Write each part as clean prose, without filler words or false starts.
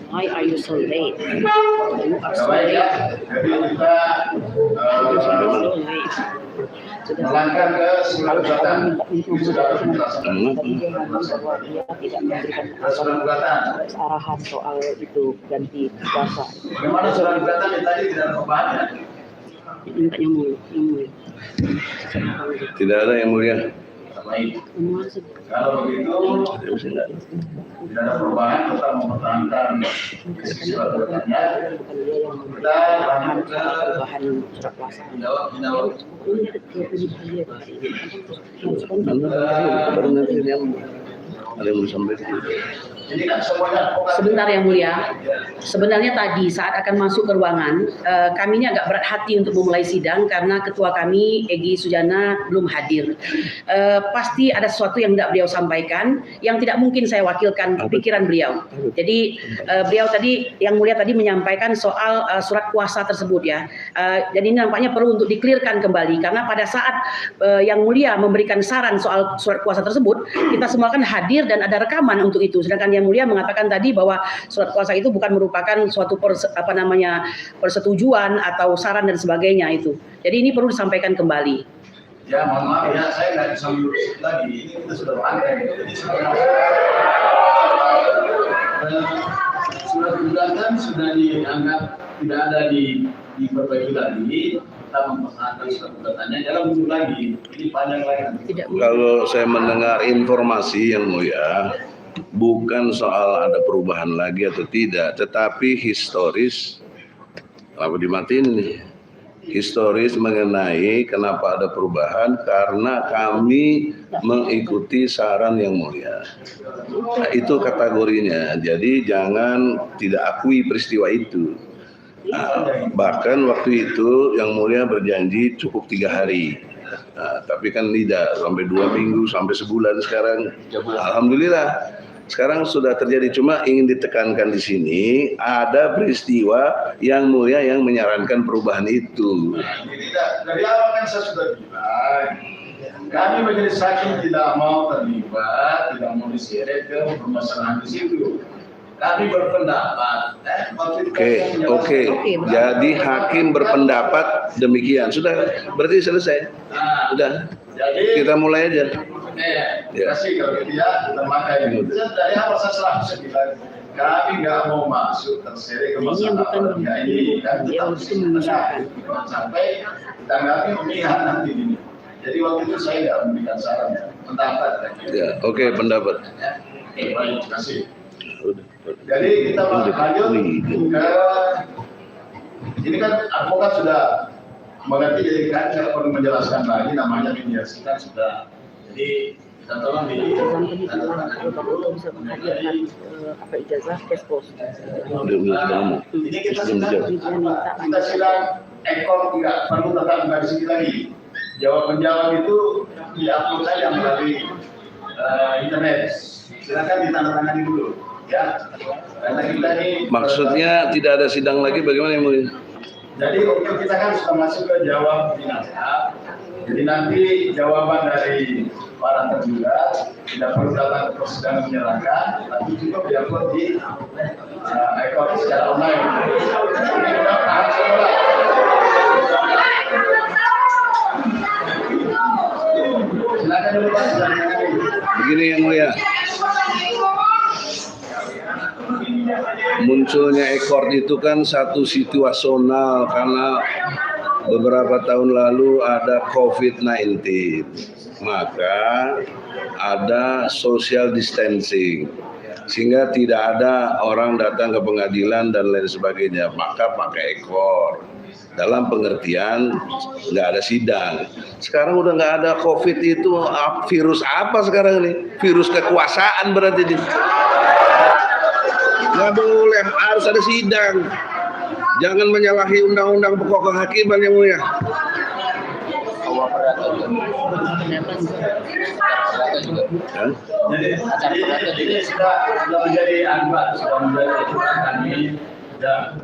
Why are you so late? You are so late. Jadi kita So late. melangkah ke surat gugatan. Ini sudah harus dilaksanakan. Tadi dia ngomong bahwa dia tidak memberikan Surat gugatan. arahan soal itu ganti kuasa. Bagaimana surat gugatan yang tadi tidak ada perubahannya? Minta yang mulia. Tidak ada yang mulia. Baik. Semua sudah. Kalau begitu tidak ada perubahan, tetap mempertahankan surat gugatannya. Bukan dia yang Kita lanjut ke perubahan surat kuasa. jawab. Pokoknya ada 30 hari hari ini. Baru nanti yang ada yang mau sampaikan. Ini kan semuanya advokat. Sebentar yang mulia, sebenarnya tadi saat akan masuk ke ruangan, kami ini agak berat hati untuk memulai sidang karena ketua kami Egy Sujana belum hadir. Pasti ada sesuatu yang tidak beliau sampaikan, yang tidak mungkin saya wakilkan pikiran beliau. Jadi beliau tadi, yang mulia tadi menyampaikan soal surat kuasa tersebut ya. Jadi ini nampaknya perlu untuk dikelirkan kembali karena pada saat yang mulia memberikan saran soal surat kuasa tersebut, kita semua kan hadir dan ada rekaman untuk itu. Sedangkan yang mulia mengatakan tadi bahwa surat kuasa itu bukan merupakan suatu persetujuan atau saran dan sebagainya itu. Jadi ini perlu disampaikan kembali. Ya mohon maaf ya, saya nggak bisa meluruskan lagi. Ini kita sudah lantai. Jadi surat gugatan sudah dianggap tidak ada diperbaiki lagi. Kita mempertahankan surat gugatannya. Jangan mundur lagi. Ini panjang lagi. Kalau saya mendengar informasi yang mulia, bukan soal ada perubahan lagi atau tidak, tetapi historis, apa dimatiin nih? Historis mengenai kenapa ada perubahan karena kami mengikuti saran yang mulia. Nah, itu kategorinya. Jadi jangan tidak akui peristiwa itu. Nah, bahkan waktu itu yang mulia berjanji cukup 3 hari. Nah, tapi kan tidak sampai 2 minggu sampai sebulan sekarang. Alhamdulillah. Sekarang sudah terjadi, cuma ingin ditekankan di sini ada peristiwa yang mulia yang menyarankan perubahan itu. Dari awal kan saya sudah bilang, kami majelis hakim tidak mau terlibat, tidak mau diseret ke permasalahan di situ. Kami berpendapat. Oke. Jadi hakim berpendapat demikian. Sudah, berarti selesai. Sudah. Jadi kita mulai aja. Terima kasih kalau gitu ya, kita makai. Dari awal saya selalu bilang, kami nggak mau masuk terseret ke masalah ini kan kita mesti sampai dan kami memihak nanti ini. Jadi waktu itu saya nggak memberikan saran, pendapat. Ya, oke, pendapat. Baik, terima kasih. Jadi kita lanjut ke ini kan advokat sudah mengerti, jadi kan saya perlu menjelaskan lagi, namanya mediasi kan sudah. Jadi kita tolong di bisa menghadirkan ijazah case post. Ini kita sidang ekor nggak perlu tetap nggak di sini lagi. Jawab-menjawab itu diupload saja melalui internet. Silakan ditandatangani dulu. Ya, karena kita ini maksudnya tidak ada sidang lagi, bagaimana yang mulia? Jadi untuk kita kan sudah masuk ke jawab jenazah. Jadi nanti jawaban dari para tergugat tidak perlu datang ke persidangan menyerahkan, tapi juga diupload di ekor secara online. Ini kita harus sekolah. Silakan dulu Pak. Begini yang mulia. Munculnya ekor itu kan satu situasional karena beberapa tahun lalu ada COVID-19, maka ada social distancing sehingga tidak ada orang datang ke pengadilan dan lain sebagainya, maka pakai ekor dalam pengertian nggak ada sidang. Sekarang udah nggak ada COVID itu, virus apa sekarang ini? Virus kekuasaan berarti ini. Nggak boleh, harus ada sidang. Jangan menyalahi undang-undang pokok kehakiman yang mulia. Jadi ini sudah menjadi aturan, sudah menjadi aturan kami sudah.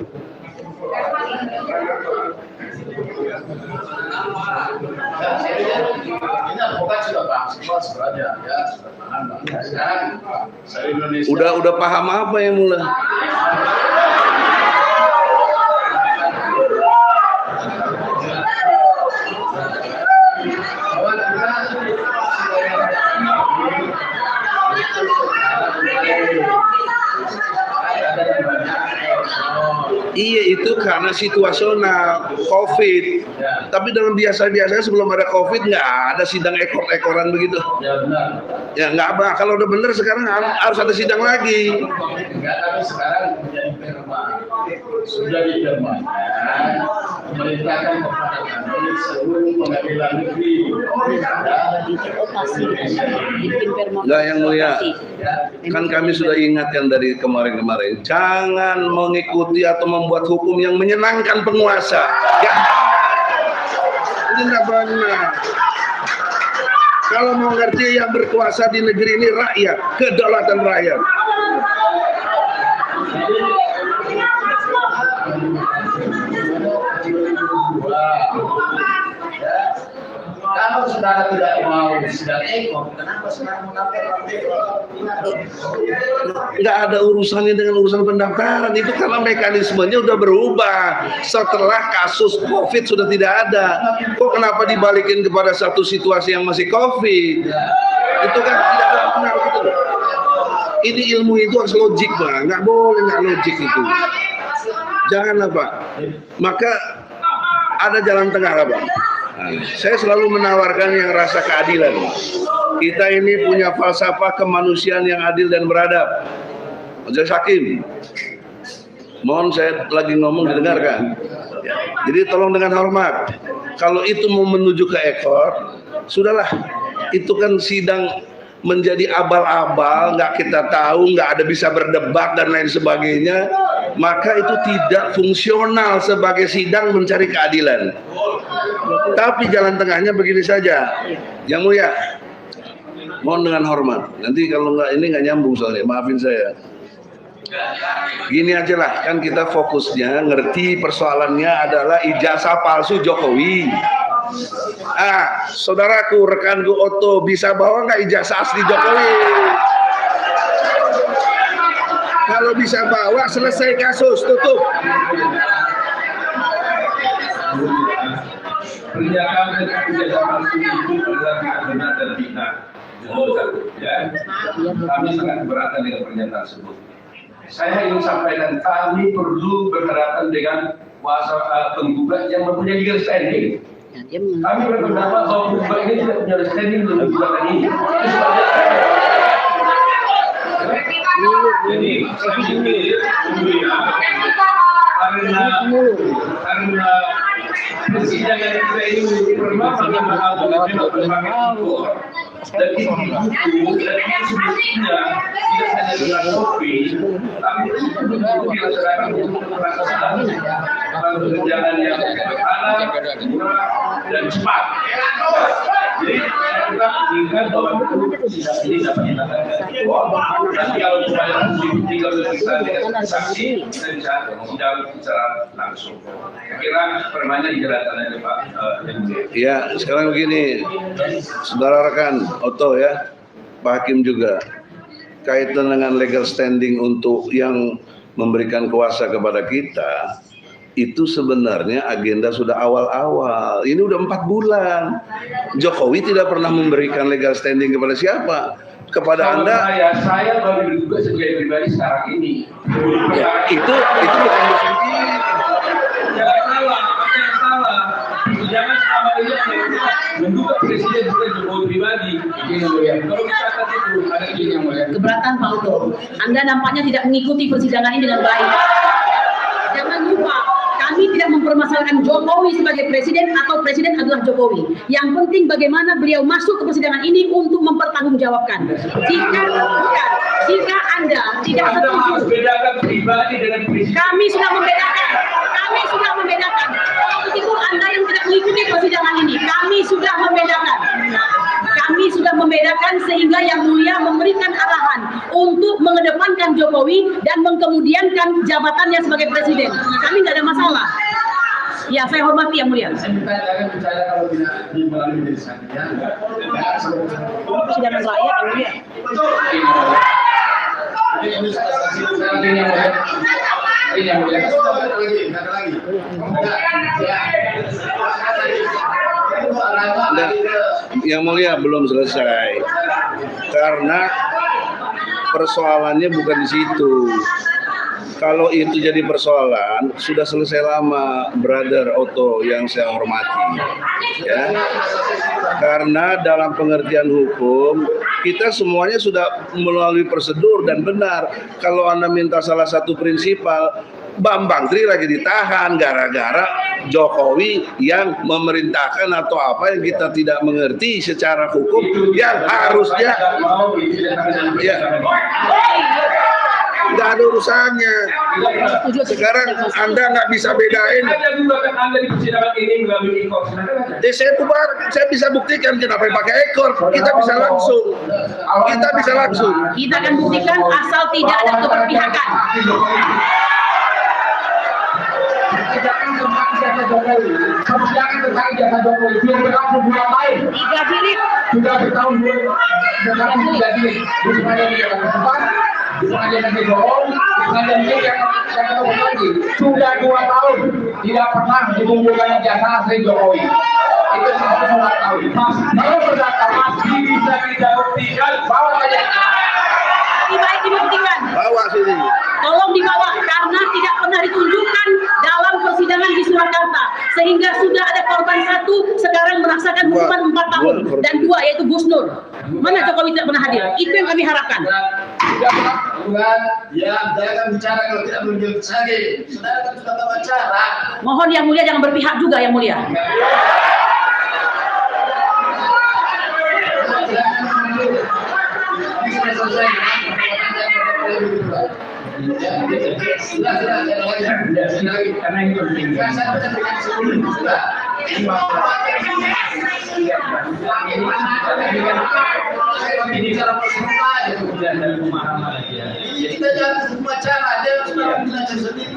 Ini advokat sudah paham semua sebenarnya ya, sudah paham. Udah paham apa yang mulai? Iya, itu karena situasional COVID. Tapi dalam biasa-biasanya sebelum ada COVID nggak ada sidang ekor-ekoran begitu. Ya benar. Ya nggak apa. Kalau udah bener sekarang harus ada sidang lagi. Enggak, tapi sekarang menjadi firman. Sudah difirmankan, memerintahkan kepada kami seluruh pengadilan negeri. Enggak, Yang Mulia, kan kami sudah ingatkan dari kemarin-kemarin, jangan mengikuti atau membuat hukum yang menyenangkan penguasa. Ya, ini nggak benar. Kalau mau ngerti yang berkuasa di negeri ini rakyat, kedaulatan rakyat. Kalau saudara tidak mau sidang ekor, kenapa saudara mendaftar? Nggak ada urusannya dengan urusan pendaftaran, itu karena mekanismenya udah berubah setelah kasus COVID sudah tidak ada. Kok kenapa dibalikin kepada satu situasi yang masih COVID? Itu kan tidak benar gitu. Ini ilmu itu harus logik, Pak. Nggak boleh nggak logik itu. Janganlah, Pak. Maka ada jalan tengah lah, Pak. Nah, saya selalu menawarkan yang rasa keadilan. Kita ini punya falsafah kemanusiaan yang adil dan beradab. Majelis Hakim, mohon saya lagi ngomong didengarkan. Jadi tolong dengan hormat. Kalau itu mau menuju ke ekor, sudahlah. Itu kan sidang menjadi abal-abal, nggak kita tahu, nggak ada bisa berdebat dan lain sebagainya. Maka itu tidak fungsional sebagai sidang mencari keadilan. Tapi jalan tengahnya begini saja, Yang Mulia, mohon dengan hormat. Nanti kalau nggak ini nggak nyambung soalnya, maafin saya. Gini aja lah, kan kita fokusnya ngerti persoalannya adalah ijazah palsu Jokowi. Saudaraku, rekanku Otto, bisa bawa nggak ijazah asli Jokowi? Kalau bisa bawa, selesai kasus, tutup. Pernyataan dan ijazah palsu itu adalah benar dan fitnah. Kami sangat keberatan dengan pernyataan tersebut. Saya ingin sampaikan, kami perlu berhadapan dengan kuasa penggugat yang mempunyai legal standing. Kami berpendapat bahwa penggugat ini tidak punya standing untuk gugatan ini. Jadi saya pikir karena persidangan kita ini memiliki berbagai faktor dan ini sebetulnya tidak hanya dengan kopi, tapi itu dirasakan untuk perjalanan yang sederhana, murah, dan cepat. Jadi kita ingat bahwa ini dapat dilakukan. Dan kalau supaya tinggal kita dengan saksi, kita bisa sidang secara langsung. Saya kira permainan dijelaskan oleh Pak. Ya, sekarang begini, saudara rekan Otto ya, Pak Hakim juga, kaitan dengan legal standing untuk yang memberikan kuasa kepada kita, itu sebenarnya agenda sudah awal-awal. Ini udah 4 bulan. Jokowi tidak pernah memberikan legal standing kepada siapa? Kepada kalau Anda. Saya baru juga sebagai pribadi sekarang ini. Ya, itu bukan sendiri. Jangan salah, apa yang salah? Jangan selama ini menduga presiden bukan Jokowi pribadi. Kalau misalkan itu ada izin yang mulia. Keberatan Pak Otto, Anda nampaknya tidak mengikuti persidangan ini dengan baik. Jangan lupa, kami tidak mempermasalahkan Jokowi sebagai presiden atau presiden adalah Jokowi. Yang penting bagaimana beliau masuk ke persidangan ini untuk mempertanggungjawabkan. Jika Anda tidak harus setuju, bedakan pribadi dengan presiden. kami sudah membedakan. Itu Anda yang tidak mengikuti persidangan ini. Kami sudah membedakan sehingga Yang Mulia memberikan arahan untuk mengedepankan Jokowi dan mengkemudiankan jabatannya sebagai presiden. Kami nggak ada masalah. Ya, saya hormati Yang Mulia. Saya jangan bicara kalau tidak melalui diri saya. Persidangan rakyat Yang Mulia. Ini yang mulia. Dan Yang Mulia belum selesai karena persoalannya bukan di situ. Kalau itu jadi persoalan, sudah selesai lama, Brother Otto yang saya hormati. Ya. Karena dalam pengertian hukum, kita semuanya sudah melalui prosedur dan benar. Kalau Anda minta salah satu prinsipal, Bambang Tri lagi ditahan gara-gara Jokowi yang memerintahkan atau apa yang kita tidak mengerti secara hukum yang harusnya ya nggak ada urusannya. Sekarang Anda nggak bisa bedain. Saya bisa buktikan kenapa pakai ekor. Kita bisa langsung. Kita akan buktikan asal tidak ada keberpihakan. Kebijakan tentang jasa Jokowi belum berlaku bulan lain. 3 jilid. Sudah bertahun berlaku 3 jilid. Di pengadilan negeri Tempat, di pengadilan negeri Sorong, di pengadilan negeri yang lagi. Sudah 2 tahun tidak pernah dikumpulkan jasa asli Jokowi. Itu sudah tahu. Kalau sudah tahu, bisa kita buktikan bahwa saja. Baik dibuktikan. Bawa sini. Tolong dibawa karena tidak pernah ditunjukkan dalam persidangan di Surakarta sehingga sudah ada korban 1 sekarang merasakan hukuman 4 tahun dan 2 yaitu Gus Nur. Mana Jokowi tidak pernah hadir? Itu yang kami harapkan. Ya, saya akan bicara kalau tidak menunjuk lagi. Saudara kan sudah tahu acara. Mohon Yang Mulia jangan berpihak juga Yang Mulia. Kita jangan semua cara dia sudah belajar sendiri.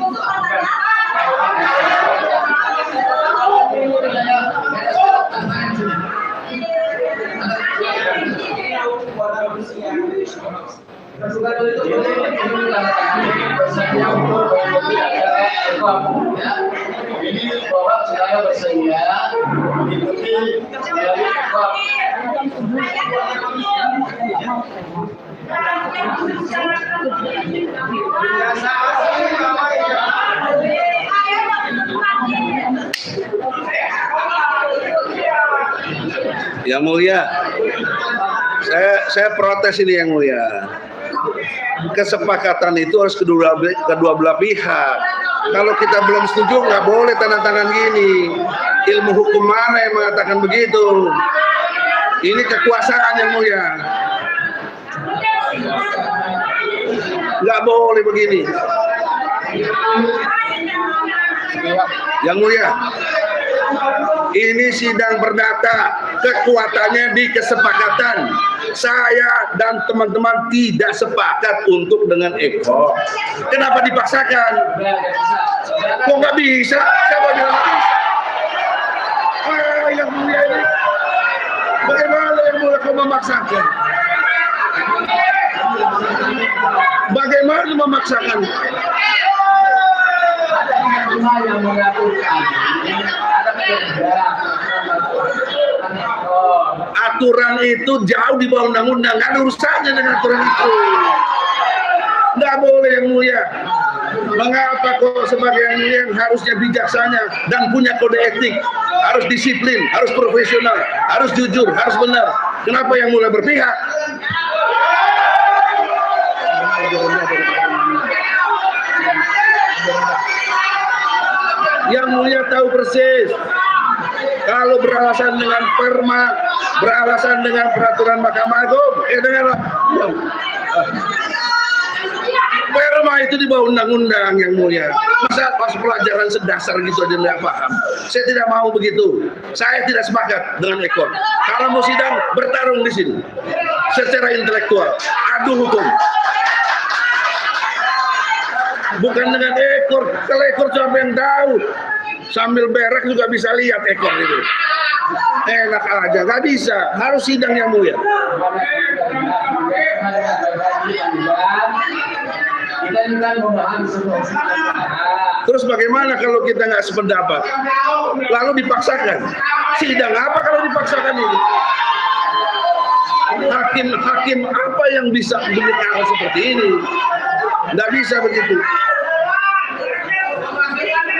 Ini bahwa saudara bersedia mengikuti melalui ekor. Yang Mulia, saya protes ini Yang Mulia. Kesepakatan itu harus kedua belah pihak. Kalau kita belum setuju nggak boleh tanda tangan gini. Ilmu hukum mana yang mengatakan begitu? Ini kekuasaan Yang Mulia. Nggak boleh begini. Yang Mulia, ini sidang perdata, kekuatannya di kesepakatan. Saya dan teman-teman tidak sepakat untuk dengan ekor. Kenapa dipaksakan? Kok nggak bisa? Siapa bilang nggak bisa? Yang Mulia ini, bagaimana Yang Mulia kau memaksakan? Bagaimana memaksakan? Yang mengatakan aturan itu jauh di bawah undang-undang, nggak ada urusannya dengan aturan itu. Nggak boleh Yang Mulia. Mengapa kok sebagai Yang Mulia yang harusnya bijaksana dan punya kode etik, harus disiplin, harus profesional, harus jujur, harus benar. Kenapa Yang Mulia berpihak? Yang Mulia tahu persis kalau beralasan dengan perma, beralasan dengan peraturan Mahkamah Agung, dengarlah. Perma itu di bawah undang-undang Yang Mulia. Masa pas pelajaran sedasar gitu aja nggak paham? Saya tidak mau begitu. Saya tidak sepakat dengan ekor. Kalau mau sidang, bertarung di sini secara intelektual, adu hukum. Bukan dengan ekor. Kalau ekor siapa yang tahu? Sambil berak juga bisa lihat ekor itu. Enak aja, nggak bisa. Harus sidang Yang Mulia. kita juga memahami semua. Terus bagaimana kalau kita nggak sependapat? Lalu dipaksakan. Sidang apa kalau dipaksakan ini? Hakim apa yang bisa berbicara seperti ini? Nggak bisa begitu.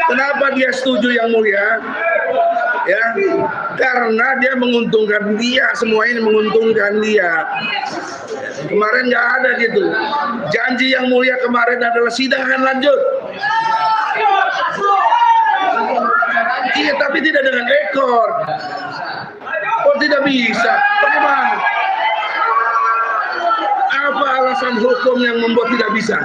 Kenapa dia setuju yang mulia? Ya, karena dia menguntungkan dia, semua ini menguntungkan dia. Kemarin nggak ada gitu. Janji yang mulia kemarin adalah sidang akan lanjut. Iya, tapi tidak dengan ekor. Oh, tidak bisa. Bagaimana? Apa alasan hukum yang membuat tidak bisa?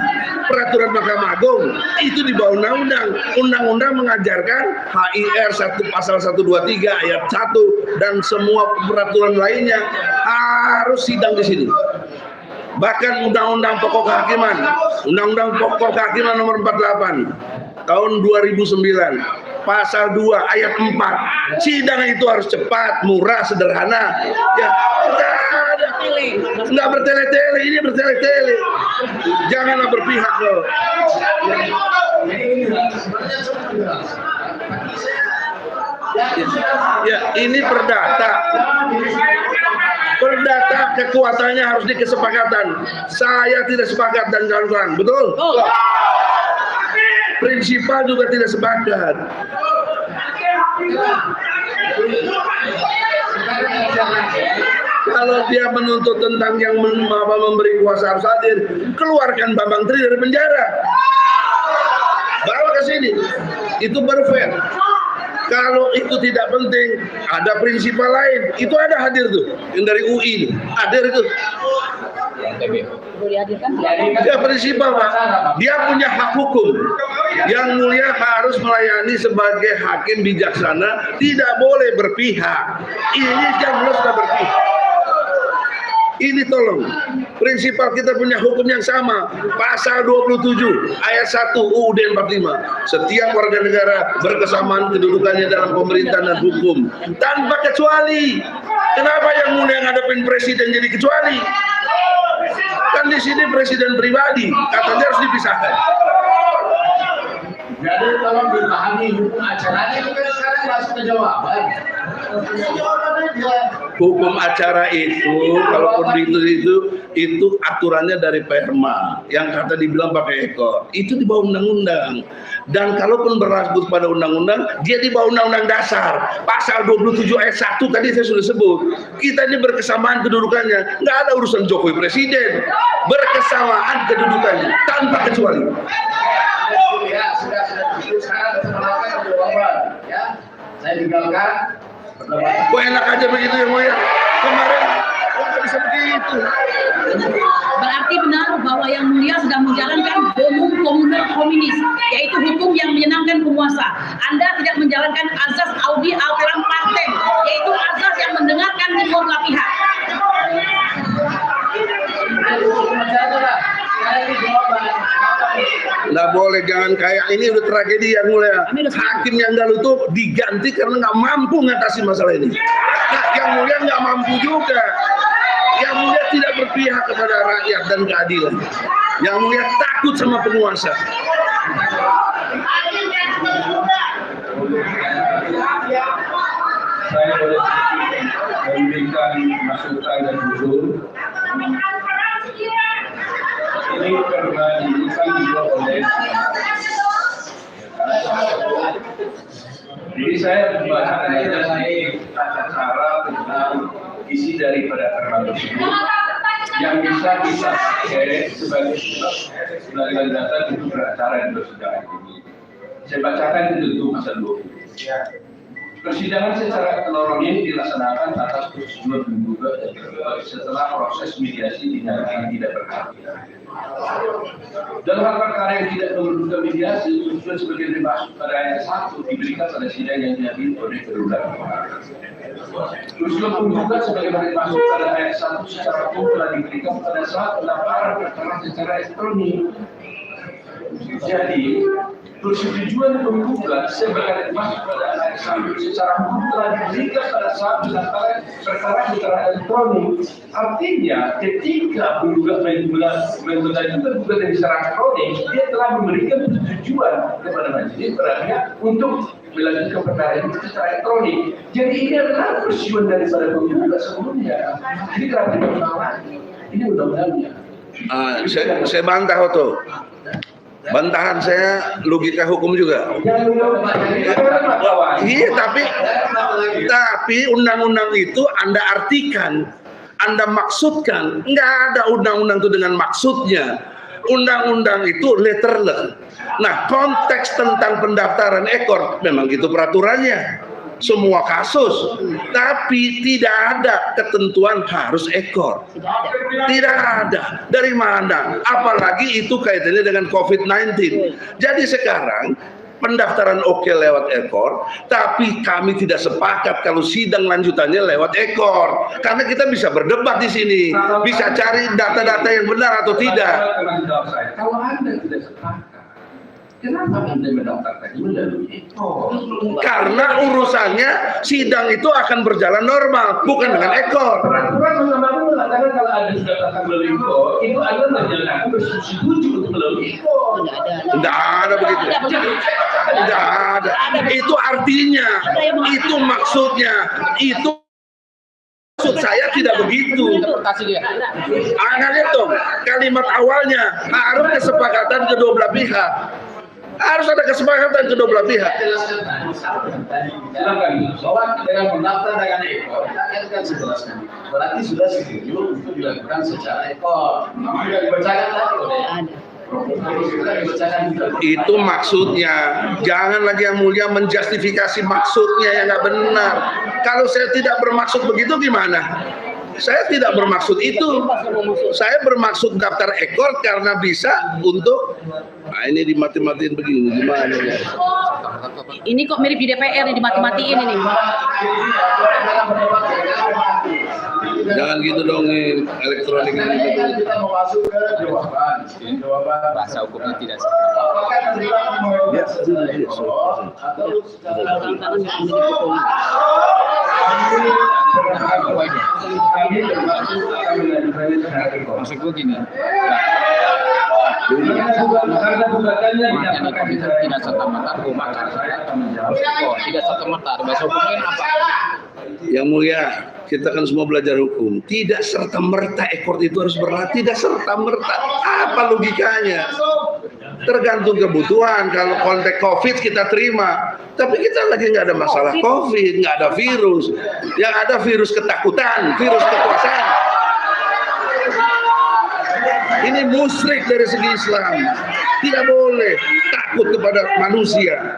Peraturan Mahkamah Agung itu di bawah undang-undang. Undang-undang mengajarkan HIR pasal 123 ayat 1 dan semua peraturan lainnya harus sidang di sini. Bahkan Undang-Undang Pokok Kehakiman, Undang-Undang Pokok Kehakiman nomor 48 tahun 2009, pasal 2 ayat 4, sidang itu harus cepat, murah, sederhana. Ya, nggak bertele-tele, ini bertele-tele. Janganlah berpihak loh. Ya, ini perdata. Perdata kekuatannya harus dikesepakatan. Saya tidak sepakat dan kawan-kawan, betul? Prinsipal juga tidak sepakat. Kalau dia menuntut tentang yang memberi kuasa harus hadir, keluarkan Bambang Tri dari penjara, bawa ke sini, itu baru fair. Kalau itu tidak penting, ada prinsipal lain, itu ada hadir tuh, yang dari UI, hadir itu. Dia prinsipal, Pak. Dia punya hak hukum. Yang mulia harus melayani sebagai hakim bijaksana, tidak boleh berpihak. Ini yang sudah berpihak. Ini tolong, prinsipal kita punya hukum yang sama. Pasal 27 ayat 1 UUD 45. Setiap warga negara berkesamaan kedudukannya dalam pemerintahan dan hukum tanpa kecuali. Kenapa yang mulia ngadepin presiden jadi kecuali? Kan di sini presiden pribadi, katanya harus dipisahkan. Jadi tolong dipahami hukum acaranya itu kan sekarang masuk ke jawaban. Hukum acara itu, kalaupun itu aturannya dari Perma, yang kata dibilang pakai ekor, itu di bawah undang-undang. Dan kalaupun berlaku pada undang-undang, dia di bawah undang-undang dasar. Pasal 27 ayat 1 tadi saya sudah sebut. Kita ini berkesamaan kedudukannya, nggak ada urusan Jokowi presiden. Berkesamaan kedudukannya tanpa kecuali. Ya, sudah sekarang kesempatan jawaban, ya. Saya tinggalkan. Kok enak aja begitu ya, Moya? Kemarin kok nggak bisa begitu? Berarti benar bahwa yang mulia sedang menjalankan hukum komunal komunis, yaitu hukum yang menyenangkan penguasa. Anda tidak menjalankan azas audi alteram partem, yaitu azas yang mendengarkan kedua belah pihak. Nggak boleh, jangan kayak ini udah tragedi yang mulia. Hakim yang dahulu itu diganti karena nggak mampu ngatasi masalah ini. Nah, yang mulia nggak mampu juga. Yang mulia tidak berpihak kepada rakyat dan keadilan. Yang mulia takut sama penguasa. Saya boleh memberikan masukan dan usul. Ini pernah diusulkan juga oleh. Jadi saya membaca tata cara tentang isi daripada perma tersebut yang bisa kita pakai sebagai dasar untuk beracara di persidangan ini. Saya bacakan itu pasal 20. Persidangan secara kronologis dilaksanakan atas prosedur penggugat setelah proses mediasi dinyatakan tidak berhasil. Dalam hal perkara yang tidak memerlukan mediasi, tujuan sebagai dimaksud pada ayat 1 diberikan pada sidang yang dihadiri oleh kedua pihak. Tujuan penggugat sebagaimana dimaksud pada ayat 1 secara umum telah diberikan pada saat pendaftaran perkara secara elektronik. Jadi, persetujuan penggugat sebagaimana dimaksud pada ayat 1 secara hukum telah diberikan pada saat pendaftaran perkara secara elektronik. Artinya, ketika penggugat mengajukan penggugat yang secara elektronik, dia telah memberikan persetujuan kepada majelis peradilan untuk melanjutkan perkara ini secara elektronik. Jadi ini adalah persetujuan daripada penggugat sebelumnya. Jadi kenapa diulang lagi? Ini undang-undangnya. Saya bantah Oto. Bantahan saya logika hukum juga. Iya, tapi undang-undang itu Anda artikan, Anda maksudkan. Nggak ada undang-undang itu dengan maksudnya. Undang-undang itu letterless. Nah, konteks tentang pendaftaran ekor memang gitu peraturannya. Semua kasus, tapi tidak ada ketentuan harus ekor. Tidak ada. Dari mana? Apalagi itu kaitannya dengan COVID-19. Jadi sekarang pendaftaran oke lewat ekor, tapi kami tidak sepakat kalau sidang lanjutannya lewat ekor. Karena kita bisa berdebat di sini, bisa cari data-data yang benar atau tidak. Kalau Anda tidak sepakat, kenapa Anda mendaftarkannya melalui ekor? Karena urusannya sidang itu akan berjalan normal, bukan dengan ekor. Peraturan Mahkamah Agung mengatakan kalau Anda sudah datang melalui ekor, itu Anda menjalankan bersetuju untuk melalui ekor. Tidak ada begitu. Tidak ada. Itu artinya, itu maksudnya, itu maksud saya tidak begitu. Lihat dong, kalimat awalnya harus kesepakatan kedua belah pihak. Harus ada kesepakatan kedua belah pihak. Silakan bahwa dengan mendaftar dengan ekor, kan jelaskan. Berarti sudah setuju untuk dilakukan secara ekor. Tidak dibacakan lagi oleh itu maksudnya. Jangan lagi yang mulia menjustifikasi maksudnya yang nggak benar. Kalau saya tidak bermaksud begitu gimana? Saya tidak bermaksud itu. Saya bermaksud daftar ekor karena bisa untuk, nah ini dimati-matiin begini gimana ya? Ini kok mirip di DPR nih, dimati-matiin ini. Jangan gitu dong nih, elektronik ini. Kita mau masuk ke jawaban. Bahasa hukumnya tidak Apakah menerima pembayaran secara ekor atau secara maksud gue gini. Karena gugatannya dinyatakan Tidak serta-merta maka tidak serta-merta. Bahasa hukumnya apa? Yang mulia, kita kan semua belajar hukum. Tidak serta-merta ekor itu harus berlatih. Tidak serta-merta. Apa logikanya? Tergantung kebutuhan. Kalau konteks COVID kita terima. Tapi kita lagi nggak ada masalah COVID, nggak ada virus. Yang ada virus ketakutan, virus kekuasaan. Ini musyrik dari segi Islam. Tidak boleh takut kepada manusia.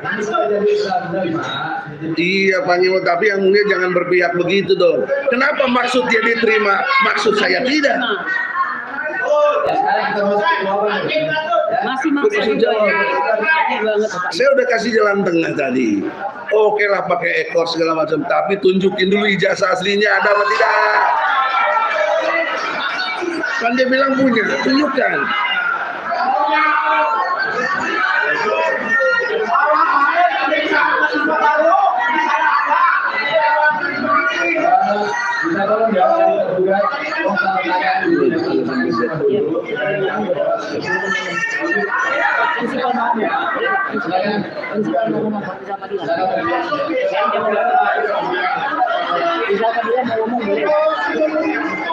Iya Pak Nyewo, tapi yang mulia jangan berpihak begitu dong. Kenapa maksud dia diterima, maksud saya tidak? Masih maksud jawab. Saya udah kasih jalan tengah tadi. Oke lah pakai ekor segala macam, tapi tunjukin dulu ijazah aslinya ada apa tidak. Kan dia bilang punya, tunjukkan. Bisa tolong jawab yang tergugat.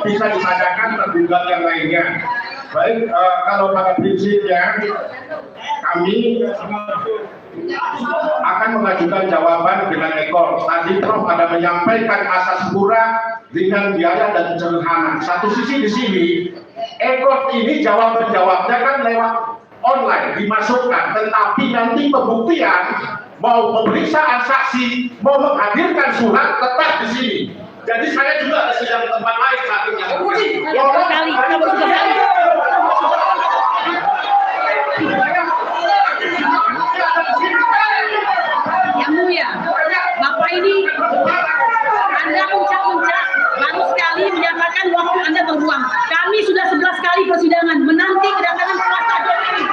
Bisa ditanyakan tergugat yang lainnya. Baik, kalau pada prinsipnya kami akan mengajukan jawaban dengan ekor. Tadi Prof ada menyampaikan asas murah dengan biaya dan sederhana. Satu sisi di sini, ekor ini jawaban-jawabnya kan lewat online dimasukkan, tetapi nanti pembuktian mau pemeriksaan saksi, mau menghadirkan surat tetap di sini. Jadi saya juga ada sedang tempat lain saat ini. Yang mulia, Bapak ini Anda puncak-puncak baru sekali menyatakan waktu Anda berbuang. Kami sudah 11 kali persidangan menanti kedatangan kuasa Jokowi.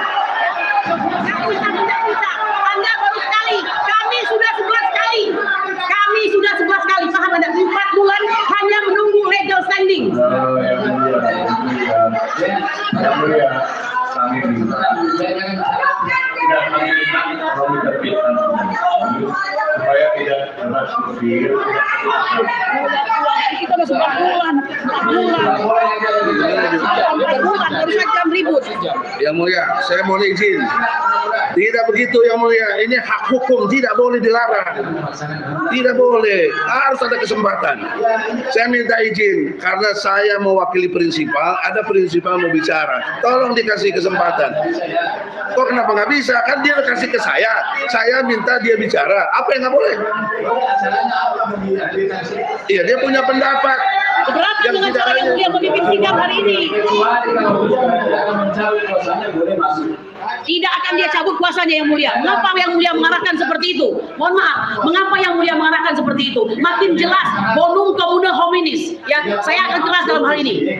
Kami sudah puncak-puncak. Anda baru sekali. Kami sudah 11 kali. Kami sudah 11 kali. Paham Anda? 4 bulan hanya menunggu legal standing. kami terbitkan supaya tidak kena sipil. Kita masuk bulan. Baru saja ribut. Yang mulia, saya mohon izin. Tidak begitu yang mulia. Ini hak hukum, tidak boleh dilarang. Tidak boleh, harus ada kesempatan. Saya minta izin karena saya mewakili prinsipal. Ada prinsipal mau bicara. Tolong dikasih kesempatan. Kok kenapa nggak bisa? Kan dia kasih ke saya. Saya minta dia bicara. Apa yang nggak boleh? Iya, dia punya pendapat. Keberatan dengan cara yang mulia memimpin sidang hari ini. Tidak akan dia cabut kuasanya yang mulia. Mengapa yang mulia mengarahkan seperti itu? Mohon maaf, mengapa yang mulia mengarahkan seperti itu? Makin jelas bonum communes hominis. Ya, saya akan jelas dalam hal ini.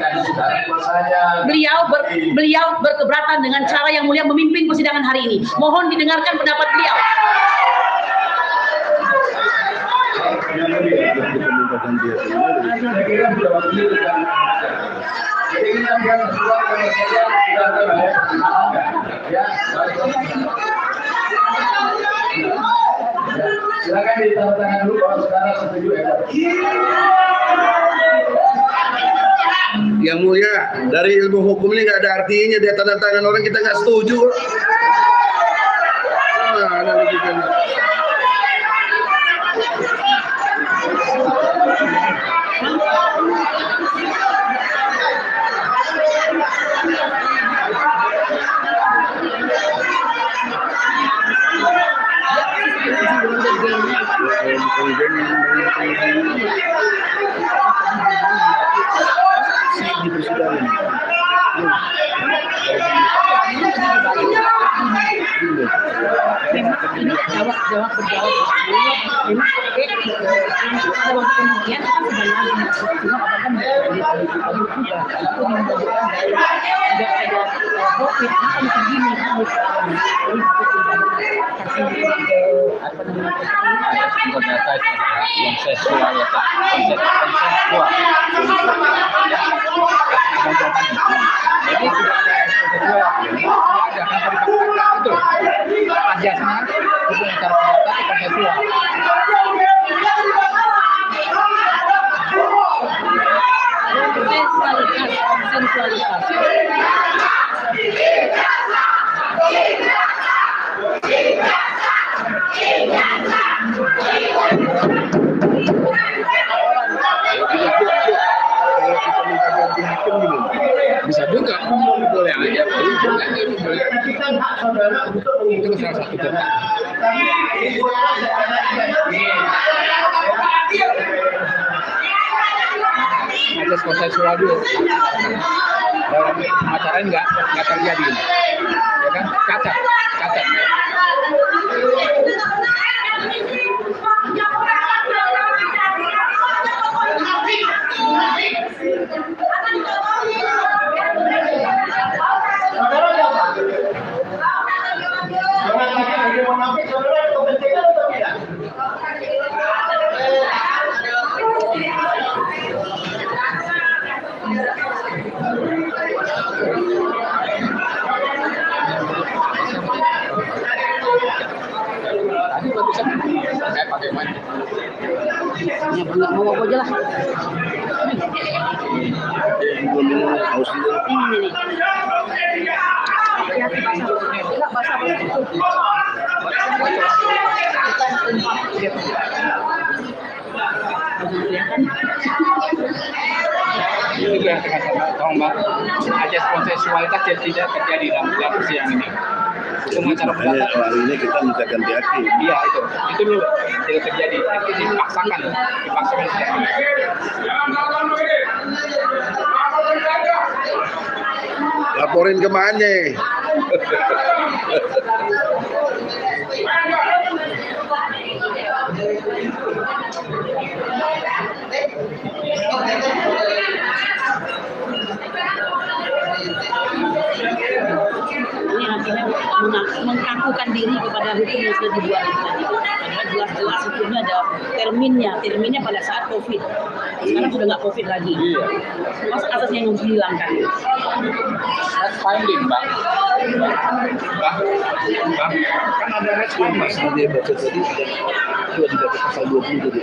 Beliau berkeberatan dengan cara yang mulia memimpin persidangan hari ini. Mohon didengarkan pendapat beliau. Silakan ditanda dulu kalau saudara setuju ya. Yang mulia, dari ilmu hukum ini nggak ada artinya dia tanda tangan orang kita nggak setuju. Ada begitu. Bisa juga, boleh aja. Kita hak saudara untuk mengikuti Itu salah satu cara. Majelis konsensual dulu. Dalam acara ini nggak terjadi, ya kan? Cacat. Saya pakai mic. Ya, nggak mau aja lah. Ini nih. Itu yang tolong Mbak, ajas konsensualitas tidak terjadi dalam persidangan ini. Cuma cara Makanya hari ini kita minta ganti hakim. Iya itu dulu tidak terjadi. Dipaksakan. Laporin ke mana? Ini akhirnya mengkakukan diri kepada hukum yang sudah dibuat tadi. Padahal jelas-jelas hukumnya ada terminnya pada saat COVID. Sekarang sudah nggak COVID lagi. Masa asasnya yang harus dihilangkan. Red finding, Bang. Kan ada red finding. Pas dia baca tadi ada di pasal 20 tadi.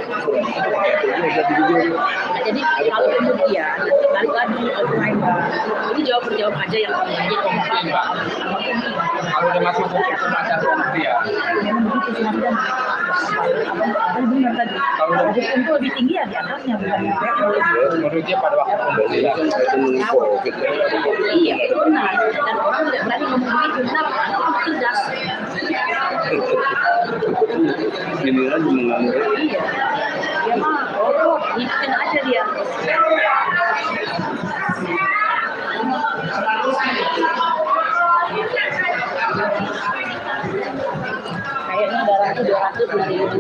Jadi kalau kemudian balik lagi ini jawab aja yang aja komplain. Kalau udah masuk ke macam dia. Abang benar tadi. Kalau hukum itu lebih tinggi ya di atasnya bukan Menurut dia pada waktu pembelian Iya, itu benar. Dan orang tidak berani ngomong begitu. Kenapa? Itu cerdas. Ini aja menganggap Iya. Dia mah, ngikutin aja dia. Kayaknya darah itu 200 dari itu.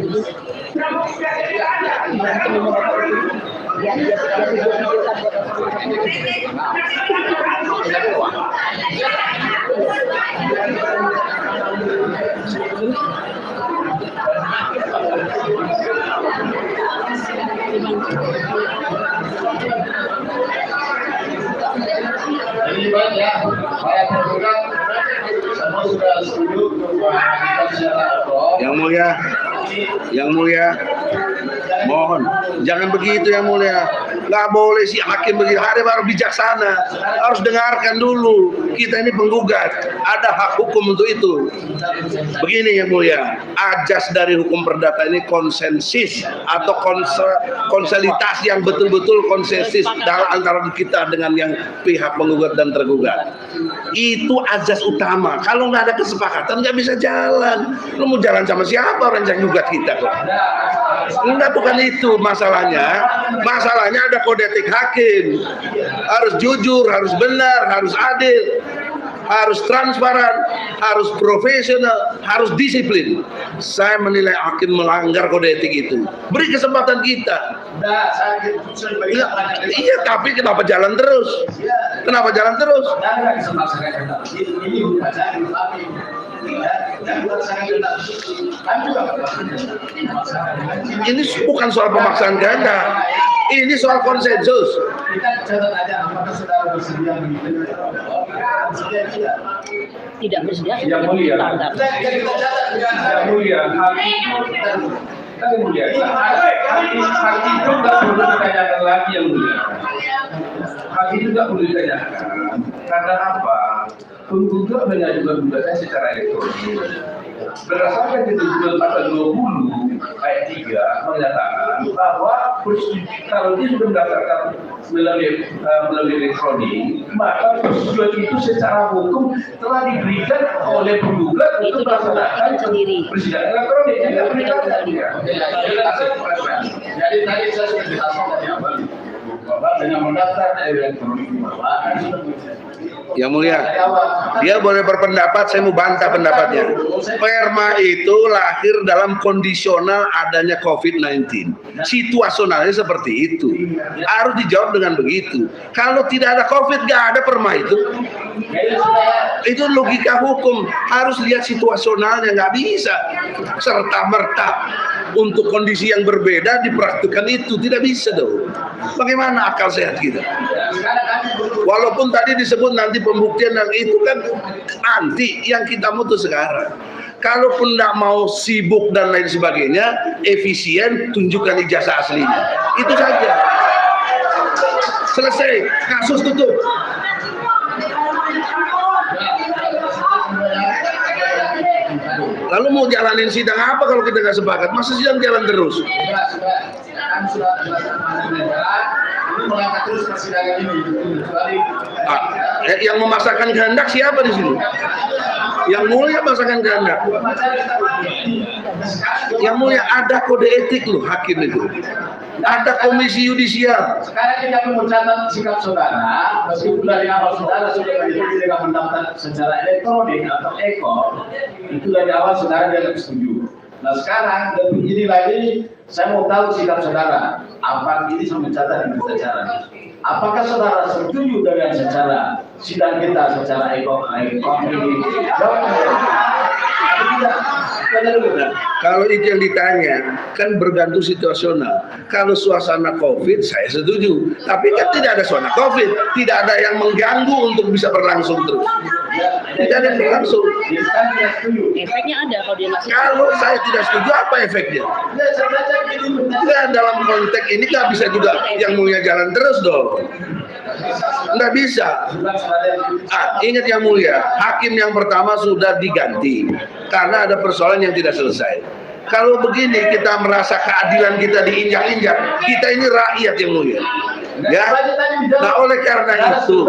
Dia videokan Jadi baik ya, para penggugat semua sudah setuju kita secara umum. Yang mulia, mohon jangan begitu Yang Mulia. Nggak boleh si hakim begitu, hari baru bijaksana, harus dengarkan dulu. Kita ini penggugat, ada hak hukum untuk itu. Begini Yang Mulia, ajas dari hukum perdata ini konsensus atau konsolidasi yang betul-betul konsensus dalam antara kita dengan yang pihak penggugat dan tergugat. Itu ajas utama. Kalau nggak ada kesepakatan nggak bisa jalan. Lu mau jalan sama siapa orang yang gugat kita kok? Enggak, bukan itu masalahnya. Masalahnya ada kode etik hakim. Harus jujur, harus benar, harus adil, harus transparan, harus profesional, harus disiplin. Saya menilai hakim melanggar kode etik itu. Beri kesempatan kita. Iya, tapi kenapa jalan terus? Kenapa jalan terus? Ini bukan saya tapi Ini bukan soal pemaksaan ganda. Ini soal konsensus. kita catat aja apakah saudara bersedia begitu? Tidak bersedia. Yang mulia. Standar. Yang mulia, hak itu nggak perlu ditanyakan lagi Yang mulia. Hak itu nggak perlu ditanyakan. Karena apa? Penggugat mengajukan gugatnya secara elektronik. Berdasarkan ketentuan pasal 20 ayat 3 menyatakan bahwa kalau dia sudah mendaftarkan melalui elektronik, maka persetujuan itu secara hukum telah diberikan oleh penggugat untuk melaksanakan persidangan elektronik. Jadi tadi saya sudah jelaskan dari awal bahwa dengan mendaftar elektronik Yang Mulia, dia boleh berpendapat, saya mau bantah pendapatnya. Perma itu lahir dalam kondisional adanya COVID-19. Situasionalnya seperti itu. Harus dijawab dengan begitu. Kalau tidak ada COVID, nggak ada perma itu. Itu logika hukum. Harus lihat situasionalnya, nggak bisa serta-merta untuk kondisi yang berbeda dipraktikkan itu. Tidak bisa dong. Bagaimana akal sehat kita? Walaupun tadi disebut nanti pembuktian dan itu kan nanti yang kita mutus sekarang. Kalaupun tidak mau sibuk dan lain sebagainya, efisien, tunjukkan ijazah aslinya. Itu saja. Selesai, kasus tutup. Lalu mau jalanin sidang apa kalau kita nggak sepakat? Masa sidang jalan terus? Yang memaksakan kehendak siapa di sini? Yang mulia memaksakan kehendak. Yang mulia ada kode etik loh hakim itu. Ada komisi yudisial. Sekarang kita mencatat sikap saudara, meskipun dari awal saudara sudah tidak mendaftar secara elektronik atau itu dari awal saudara tidak setuju. Nah sekarang lebih ini lagi, saya mau tahu sikap saudara. Apa ini saya mencatat di berita acara? Apakah saudara setuju dengan secara sidang kita secara ini? Jawab tidak. Nah, kalau itu yang ditanya, kan bergantung situasional. Kalau suasana COVID, saya setuju. Tapi kan tidak ada suasana COVID, tidak ada yang mengganggu untuk bisa berlangsung terus. Tidak ada yang berlangsung. Efeknya ada kalau dia nggak setuju. Kalau saya tidak setuju, apa efeknya? Nah, dalam konteks ini nggak bisa juga yang mulia jalan terus dong. Nggak bisa. Ingat yang mulia, hakim yang pertama sudah diganti karena ada persoalan yang tidak selesai. Kalau begini kita merasa keadilan kita diinjak-injak, kita ini rakyat yang mulia. Ya, nah oleh karena itu,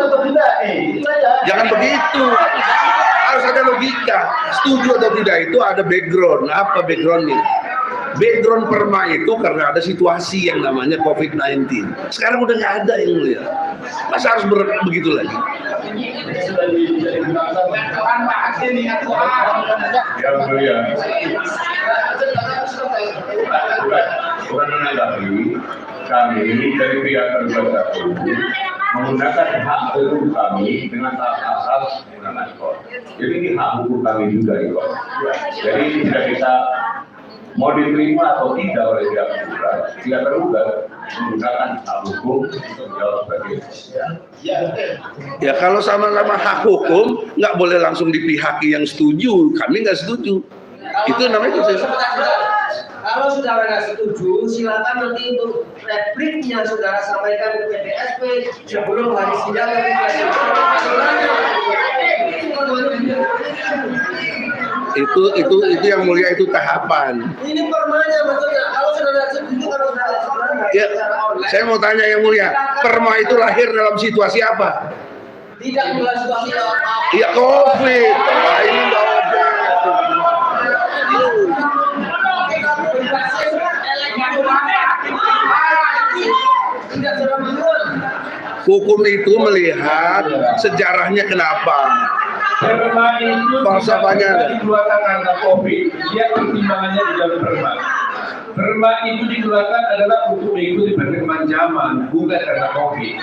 jangan begitu. Harus ada logika. Setuju atau tidak itu ada background. Apa backgroundnya? Background perma itu karena ada situasi yang namanya COVID-19. Sekarang udah nggak ada yang mulia. Masa harus begitu lagi? Yang mulia. Bukan menanggapi, kami dari pihak tergugat menggunakan hak hukum kami dengan asas menggunakan kod. Jadi ini hak hukum kami juga di kod. Jadi tidak bisa mau diterima atau tidak oleh pihak tergugat, tidak tergugat menggunakan hak hukum untuk menjawab sebagai Ya kalau sama-sama hak hukum nggak boleh langsung dipihaki yang setuju. Kami nggak setuju. Itu namanya kalau saudara nggak setuju, silakan nanti untuk repliknya saudara sampaikan ke PDSP sebelum hari sidang. Itu yang mulia, itu tahapan. Ini permanya maksudnya. Kalau saudara setuju, kalau saudara Ya, saya mau tanya yang mulia, perma itu lahir dalam situasi apa? tidak dalam situasi apa-apa. Ya COVID. Nah, ini nggak ada. Hukum itu melihat sejarahnya kenapa. perma itu Falsafahnya ada. dikeluarkan karena COVID. Dia pertimbangannya di dalam perma. Perma itu dikeluarkan adalah untuk mengikuti perkembangan zaman, bukan karena COVID.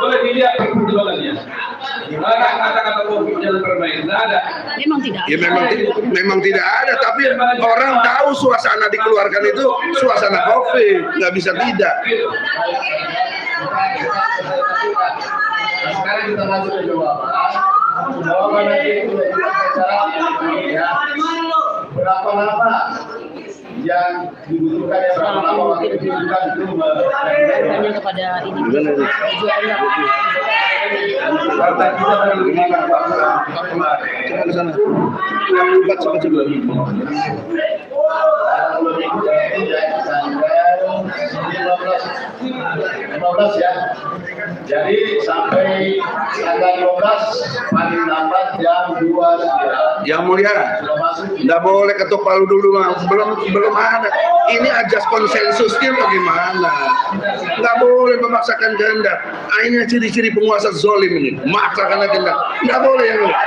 Boleh dilihat pertimbangannya. Mana kata-kata COVID dalam perma itu nggak ada. Memang tidak. Ya memang tidak ada, tapi orang tahu suasana dikeluarkan itu suasana COVID, nggak bisa tidak. Nah, sekarang kita lanjut ke jawaban. Jawaban nanti itu ya. Berapa lama yang dibutuhkan, ya berapa lama waktu dibutuhkan itu Hanya kepada ini. Partai kita baru menggunakan waktu kemarin. Coba ke sana. Coba. belum ikut ya, tanggal 15 ya. Jadi sampai tanggal 12 paling lambat jam 2 Yang mulia, sudah masuk. nggak boleh ketuk palu dulu, belum ada. Ini ajas konsensusnya bagaimana? Nggak boleh memaksakan kehendak. Ini ciri-ciri penguasa zolim ini, memaksakan kehendak. Nggak boleh yang mulia.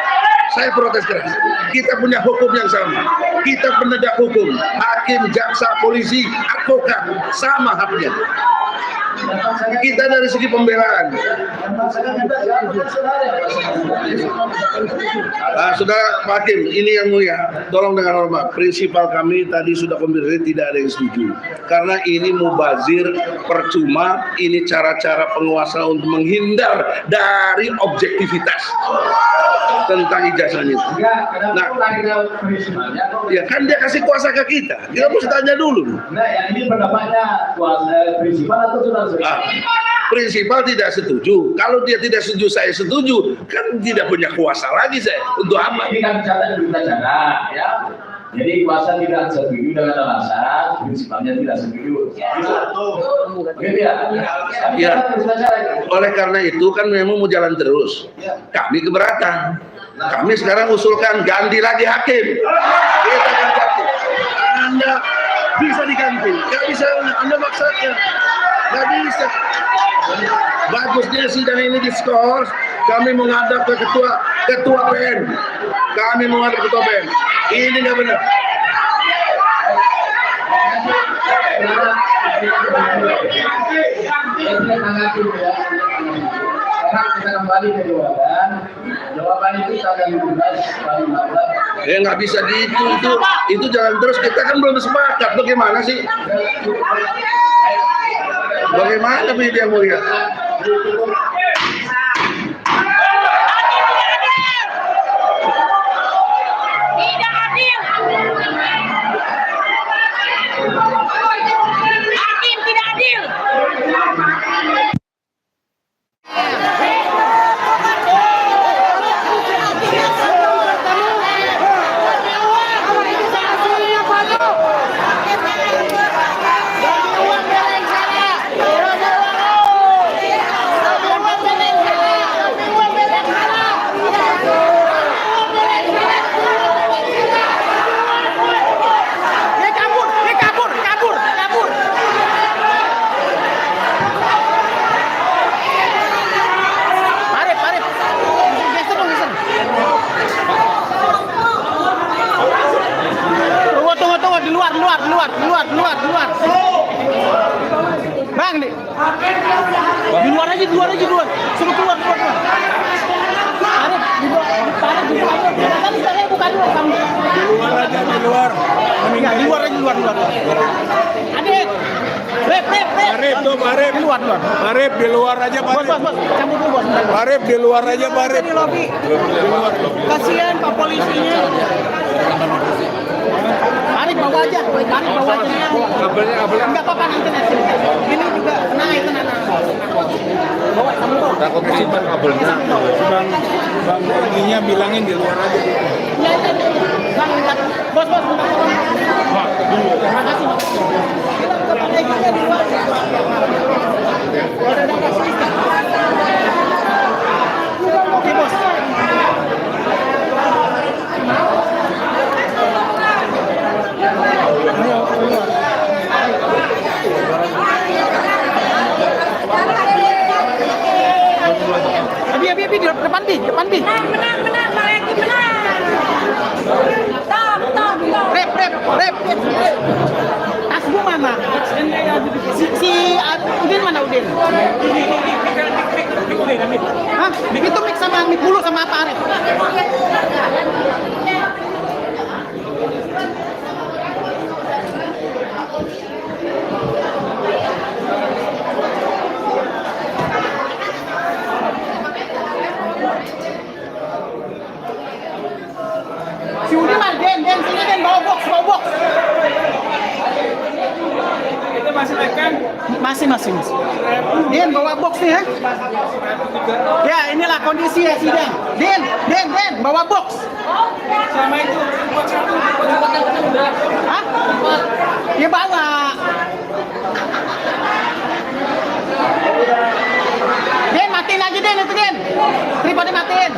Saya protes keras. Kita punya hukum yang sama. Kita penegak hukum, hakim, jaksa, polisi, advokat, sama haknya. Kita dari segi pembelaan. Saudara Hakim, ini yang mulia, tolong dengan hormat. Prinsipal kami tadi sudah konfirmasi tidak ada yang setuju. Karena ini mubazir, percuma, ini cara-cara penguasa untuk menghindar dari objektivitas tentang ijazahnya. Nah, ya kan dia kasih kuasa ke kita. Kita mesti tanya dulu. Nah, yang ini pendapatnya kuasa prinsipal atau sudah Prinsipal tidak setuju. Kalau dia tidak setuju, saya setuju. Kan tidak punya kuasa lagi saya. Untuk apa? Ini kan catat berita cara, ya. Jadi kuasa tidak setuju dengan alasan prinsipalnya tidak setuju. Gitu ya. Ya. Oleh karena itu kan memang mau jalan terus. Kami keberatan. Kami sekarang usulkan ganti lagi hakim. Kita ganti hakim. Anda bisa diganti. Nggak bisa Anda maksakan. Nggak bisa. Bagusnya sidang ini diskors. Kami menghadap ke ketua PN. Kami menghadap ketua PN. Ini nggak benar. sekarang kita kembali ke jawaban. Jawaban itu tanggal 15 kali 15. Nggak bisa gitu, itu jangan terus, kita kan belum sepakat, bagaimana sih? Bagaimana Yang Mulia? Hakim tidak adil. Luar. Bang nih. Di luar aja. Suruh keluar. Arif, di luar. Bukan dulu kamu. Di luar. Ya, di luar aja. Adik. Rep. Arif tuh, Arif. Di luar. Arif di luar aja, Bos. Campur dulu, bos. Arif di luar aja, Arif. Di lobi. Kasihan Pak polisinya. Arif bawa aja. Kabelnya. Enggak apa-apa nanti. Ini juga tenang. Bawa kamu tuh. Takut kesimpan kabelnya. Bang ininya bilangin di luar aja. Ya. Bang, bos, bentar. Terima kasih. Kita juga pakai juga di luar. Oke, bos. Abi, depan bi. Menang, Bang Eki menang. Top. Rep. Tasbu mana? Si Udin mana Udin? Hah? Itu mix sama mik bulu sama apa Arif? Si Udin mah Den, sini Den bawa box. Itu masih makan? Masih. Den bawa box nih ya. Ya inilah kondisi ya si Den. Den bawa box. Sama itu. Hah? Ya bawa. Den matiin aja Den itu Den. Tripodnya matiin.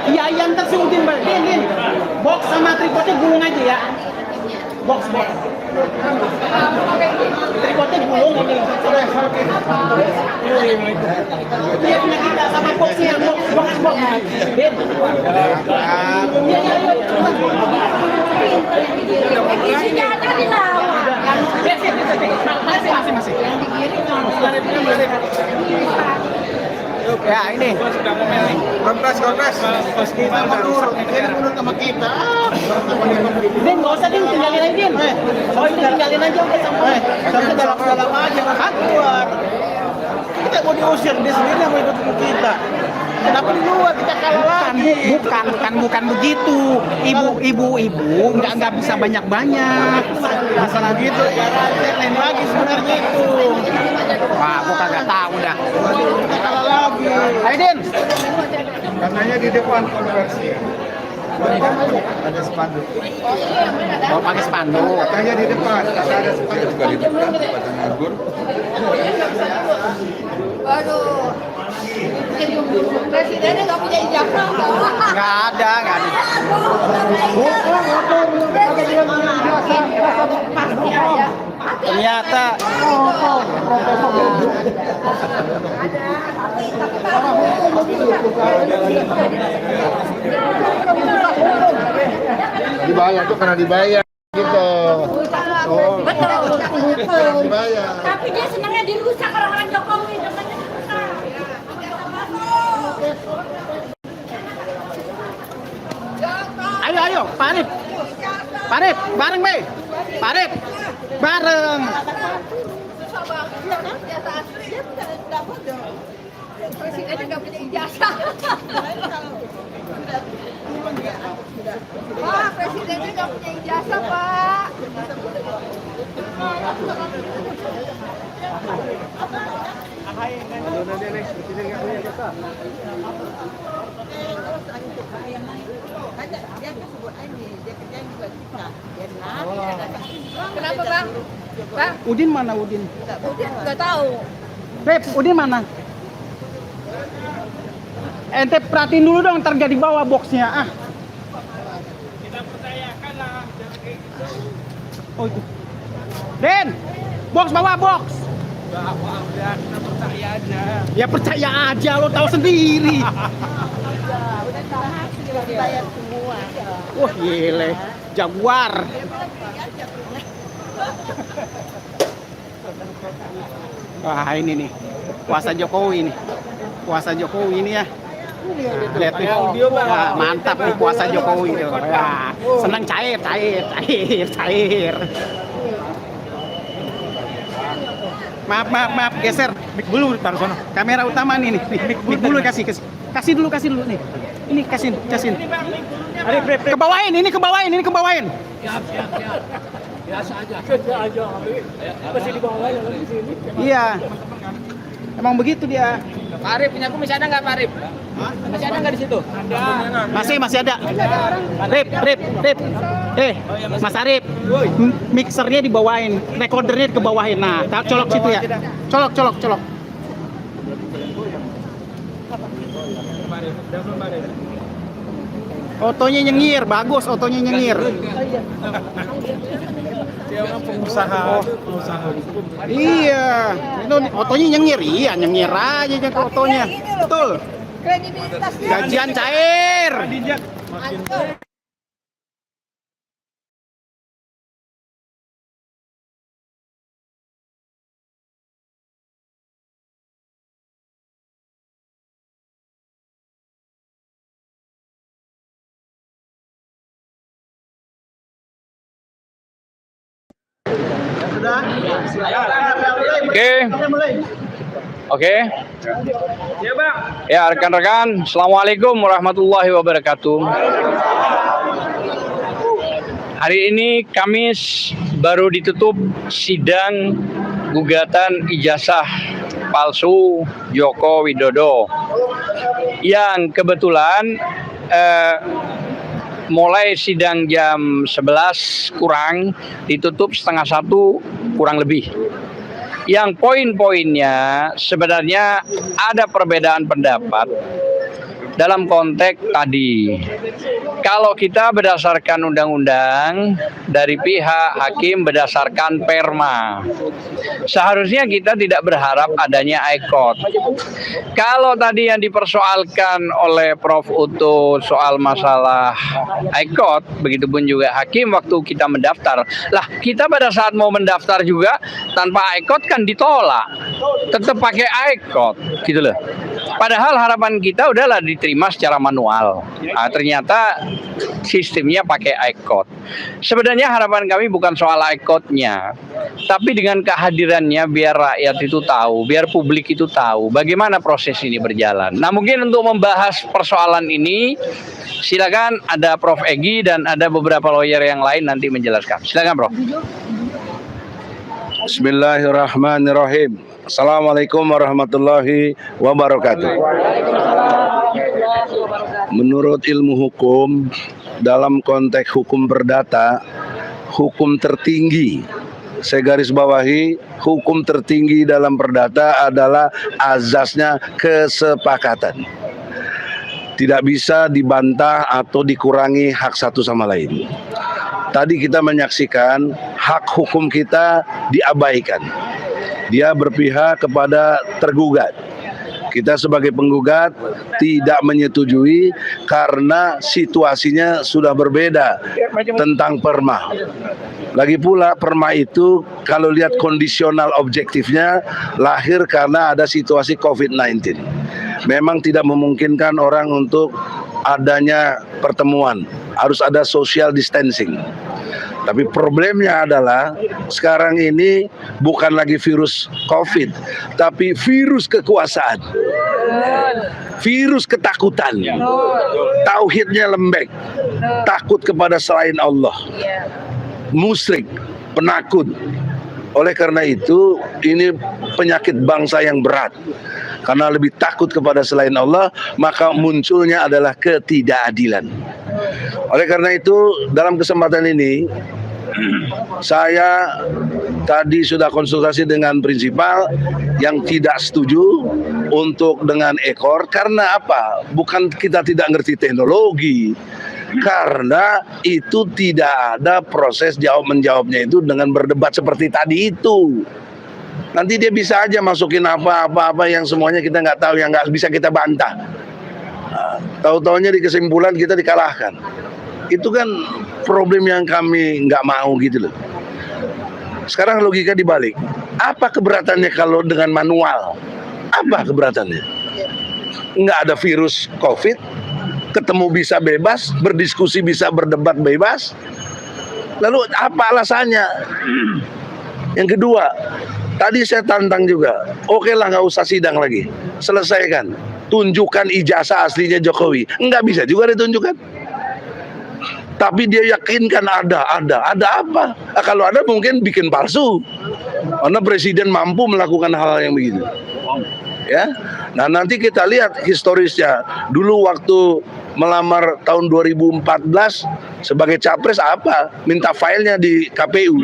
Iya, yang tersutin Din. Box sama tripodnya gulung aja ya. Box. Tripodnya gulung ini. Dia punya kita sama boxnya, box. Din. Isinya ada di dalam. Masih. Ya ini. Kompres. Kita menurut sama kita. Din, nggak usah tinggalin aja Din. Tinggalin aja udah sampai. Sampai dalam aja kan keluar. Kita mau diusir dia sendiri yang mau ikut kita. Kenapa di luar kita kalah lagi? Bukan begitu. Ibu nggak bisa banyak. Masalah gitu ya lain lagi sebenarnya itu. Wah, aku kagak tahu dah. Kita kalah lagi. Aidin. Katanya di depan konversi. Ada spanduk. Mau pakai spanduk. Katanya di depan. Ada spanduk juga di depan. Nganggur. Waduh. Presidennya nggak punya ijazah. Nggak ada. Pasti ada. Ternyata Dibayar tuh karena dibayar gitu. Oh. Betul. Dibayar. Tapi dia senangnya dirusak orang-orang Jokowi. ayo, Pak Arif. Pak Arif, bareng, Be. Pak Arif, bareng. Presiden juga punya ijazah. Pak, presiden juga punya ijazah, Pak. Kenapa, Bang? Bang? Udin mana Udin? Udin nggak tahu. Beb, Udin mana? Ente perhatiin dulu dong, ntar gak dibawa boxnya. Ah. Kita percayakan lah. Oh itu. Den, box bawa box. Udah, kita percaya aja. Ya percaya aja, lo tahu sendiri. Wah gile, Jaguar. Wah ini nih, kuasa Jokowi nih. Kuasa Jokowi ini ya. Nah, lihat nih. Wah, mantap nih kuasa Jokowi tuh. Wah, senang cair. Maaf, geser. Mik dulu taruh sana. Kamera utama nih. Mik dulu kasih dulu nih. Ini kasih. Kebawain. Siap. Biasa aja. Masih di bawah ya di sini. Iya. Emang begitu dia. Pak Arif, punya aku masih ada nggak Pak Arif? Masih ada nggak di situ? Ada. Masih ada. Rip. Mas Arif. Mixernya dibawain, recordernya dikebawain. Nah, colok situ ya. Colok. Otonya nyengir, bagus otonya nyengir. Dia orang pengusaha. Iya, itu otonya nyengir. Iya, nyengir aja otonya. Betul. Kredibilitasnya. Gajian cair. Hancur. Oke. Ya rekan-rekan, assalamualaikum warahmatullahi wabarakatuh. Hari ini Kamis baru ditutup sidang gugatan ijazah palsu Joko Widodo yang kebetulan mulai sidang jam 11 kurang, ditutup setengah 1 kurang lebih. Yang poin-poinnya sebenarnya ada perbedaan pendapat dalam konteks tadi. Kalau kita berdasarkan undang-undang, dari pihak hakim berdasarkan perma, seharusnya kita tidak berharap adanya ICOT. Kalau tadi yang dipersoalkan oleh Prof. Utut soal masalah ICOT, begitupun juga hakim waktu kita mendaftar. Lah, kita pada saat mau mendaftar juga tanpa ICOT kan ditolak. Tetap pakai ICOT, gitu loh. Padahal harapan kita udahlah diterima secara manual. Nah, ternyata sistemnya pakai ICOT. Sebenarnya harapan kami bukan soal ICOT-nya, tapi dengan kehadirannya biar rakyat itu tahu, biar publik itu tahu bagaimana proses ini berjalan. Nah, mungkin untuk membahas persoalan ini, silakan ada Prof. Egy dan ada beberapa lawyer yang lain nanti menjelaskan. Silakan, Prof. Bismillahirrahmanirrahim. Assalamualaikum warahmatullahi wabarakatuh. Menurut ilmu hukum, dalam konteks hukum perdata, hukum tertinggi, saya garis bawahi, hukum tertinggi dalam perdata adalah azasnya kesepakatan. Tidak bisa dibantah atau dikurangi hak satu sama lain. Tadi kita menyaksikan hak hukum kita diabaikan. Dia berpihak kepada tergugat. Kita sebagai penggugat tidak menyetujui karena situasinya sudah berbeda tentang perma. Lagi pula perma itu kalau lihat kondisional objektifnya lahir karena ada situasi COVID-19. Memang tidak memungkinkan orang untuk adanya pertemuan, harus ada social distancing. Tapi problemnya adalah sekarang ini bukan lagi virus COVID, tapi virus kekuasaan, virus ketakutan, tauhidnya lembek, takut kepada selain Allah, musyrik, penakut. Oleh karena itu ini penyakit bangsa yang berat. Karena lebih takut kepada selain Allah, maka munculnya adalah ketidakadilan. Oleh karena itu dalam kesempatan ini saya tadi sudah konsultasi dengan prinsipal yang tidak setuju untuk dengan ekor. Karena apa? Bukan kita tidak ngerti teknologi, karena itu tidak ada proses jawab-menjawabnya itu dengan berdebat seperti tadi itu. Nanti dia bisa aja masukin apa-apa yang semuanya kita nggak tahu, yang nggak bisa kita bantah. Nah, tahu-taunya di kesimpulan kita dikalahkan. Itu kan problem yang kami nggak mau gitu loh. Sekarang logika dibalik. Apa keberatannya kalau dengan manual? Apa keberatannya? Nggak ada virus COVID, ketemu bisa bebas, berdiskusi bisa berdebat bebas. Lalu apa alasannya? Yang kedua, tadi saya tantang juga, oke lah nggak usah sidang lagi, selesaikan, tunjukkan ijazah aslinya Jokowi. Nggak bisa juga ditunjukkan. Tapi dia yakinkan ada apa? Nah, kalau ada mungkin bikin palsu, karena presiden mampu melakukan hal yang begitu. Ya, nah nanti kita lihat historisnya. Dulu waktu melamar tahun 2014 sebagai capres apa? Minta filenya di KPU.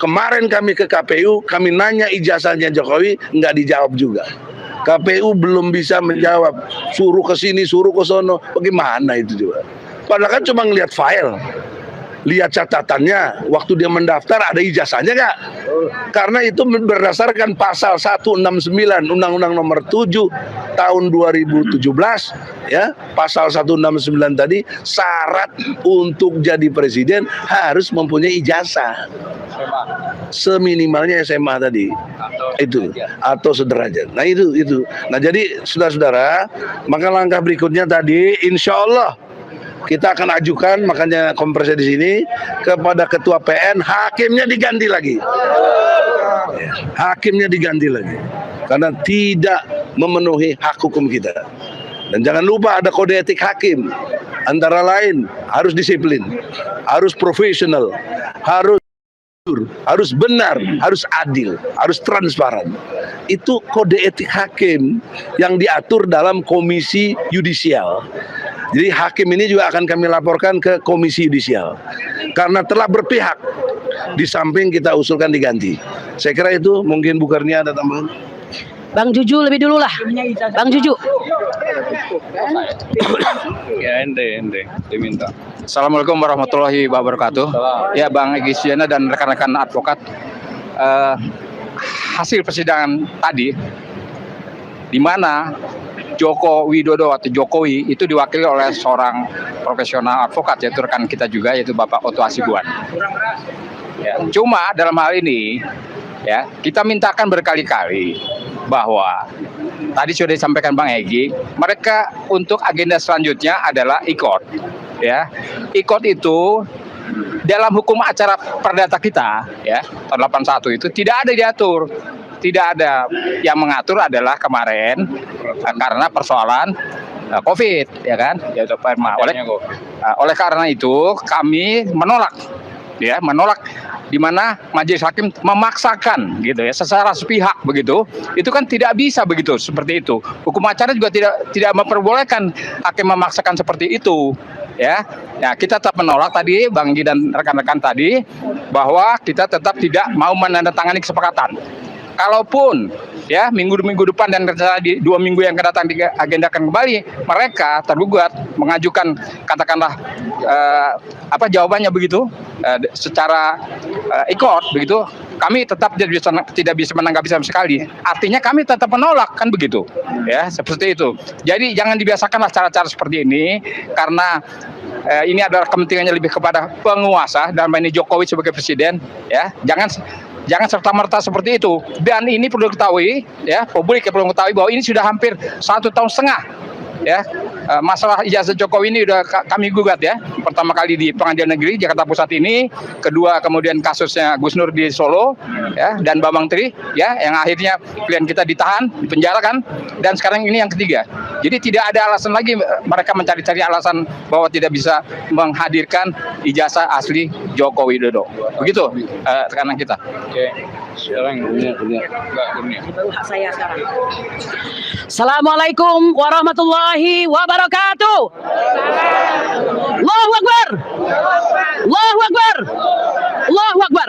Kemarin kami ke KPU, kami nanya ijazahnya Jokowi, nggak dijawab juga. KPU belum bisa menjawab. Suruh ke sini, suruh ke sono. Bagaimana itu juga? Padahal kan cuma ngelihat file, lihat catatannya, waktu dia mendaftar ada ijazahnya nggak? Karena itu berdasarkan pasal 169 Undang-Undang Nomor 7 tahun 2017, ya, pasal 169 tadi syarat untuk jadi presiden harus mempunyai ijazah. Seminimalnya SMA tadi, itu atau sederajat. Nah itu. Nah jadi saudara-saudara, maka langkah berikutnya tadi, insya Allah kita akan ajukan, makanya kompresnya di sini, kepada ketua PN, hakimnya diganti lagi. Hakimnya diganti lagi. Karena tidak memenuhi hak hukum kita. Dan jangan lupa ada kode etik hakim. Antara lain harus disiplin, harus profesional, harus benar, harus adil, harus transparan. Itu kode etik hakim yang diatur dalam komisi yudisial. Jadi hakim ini juga akan kami laporkan ke komisi yudisial karena telah berpihak. Di samping kita usulkan diganti. Saya kira itu, mungkin Bu Karnia ada tambahan. Bang Juju lebih dulu lah. Bang Juju. Ya ente diminta. Assalamualaikum warahmatullahi wabarakatuh. Ya Bang Egy Sujana dan rekan-rekan advokat, hasil persidangan tadi di mana Joko Widodo atau Jokowi itu diwakili oleh seorang profesional advokat, yaitu rekan kita juga, yaitu Bapak Otto Hasibuan. Ya, cuma dalam hal ini ya kita mintakan berkali-kali bahwa tadi sudah disampaikan Bang Egy, mereka untuk agenda selanjutnya adalah ikot. Ya, ikot itu dalam hukum acara perdata kita ya tahun 81 itu tidak ada diatur. Tidak ada, yang mengatur adalah kemarin karena persoalan COVID, ya kan? Yaitu perma. Oleh karena itu kami menolak di mana majelis hakim memaksakan gitu ya secara sepihak begitu. Itu kan tidak bisa begitu, seperti itu. Hukum acara juga tidak memperbolehkan hakim memaksakan seperti itu. Ya, kita tetap menolak tadi Bang Egy dan rekan-rekan tadi bahwa kita tetap tidak mau menandatangani kesepakatan. kalaupun ya minggu depan dan di 2 minggu yang akan datang diagendakan kembali, mereka tergugat mengajukan katakanlah jawabannya begitu secara ikut begitu, kami tetap tidak bisa menanggapi sama sekali. Artinya kami tetap menolak, kan begitu ya, seperti itu. Jadi jangan dibiasakanlah cara-cara seperti ini, karena ini adalah kepentingannya lebih kepada penguasa dan ini Jokowi sebagai presiden ya. Jangan serta-merta seperti itu. Dan ini perlu diketahui ya, publik perlu mengetahui bahwa ini sudah hampir 1,5 tahun ya. Masalah ijazah Jokowi ini udah kami gugat ya. Pertama kali di Pengadilan Negeri Jakarta Pusat ini, kedua kemudian kasusnya Gus Nur di Solo ya, dan Bambang Tri ya, yang akhirnya klien kita ditahan, dipenjarakan, dan sekarang ini yang ketiga. Jadi tidak ada alasan lagi mereka mencari-cari alasan bahwa tidak bisa menghadirkan ijazah asli Joko Widodo. Begitu tekanan kita. Oke. Sekarang baru hak saya sekarang. Assalamualaikum warahmatullahi wabarakatuh. Allahu Akbar. Allahu Akbar. Allahu Akbar.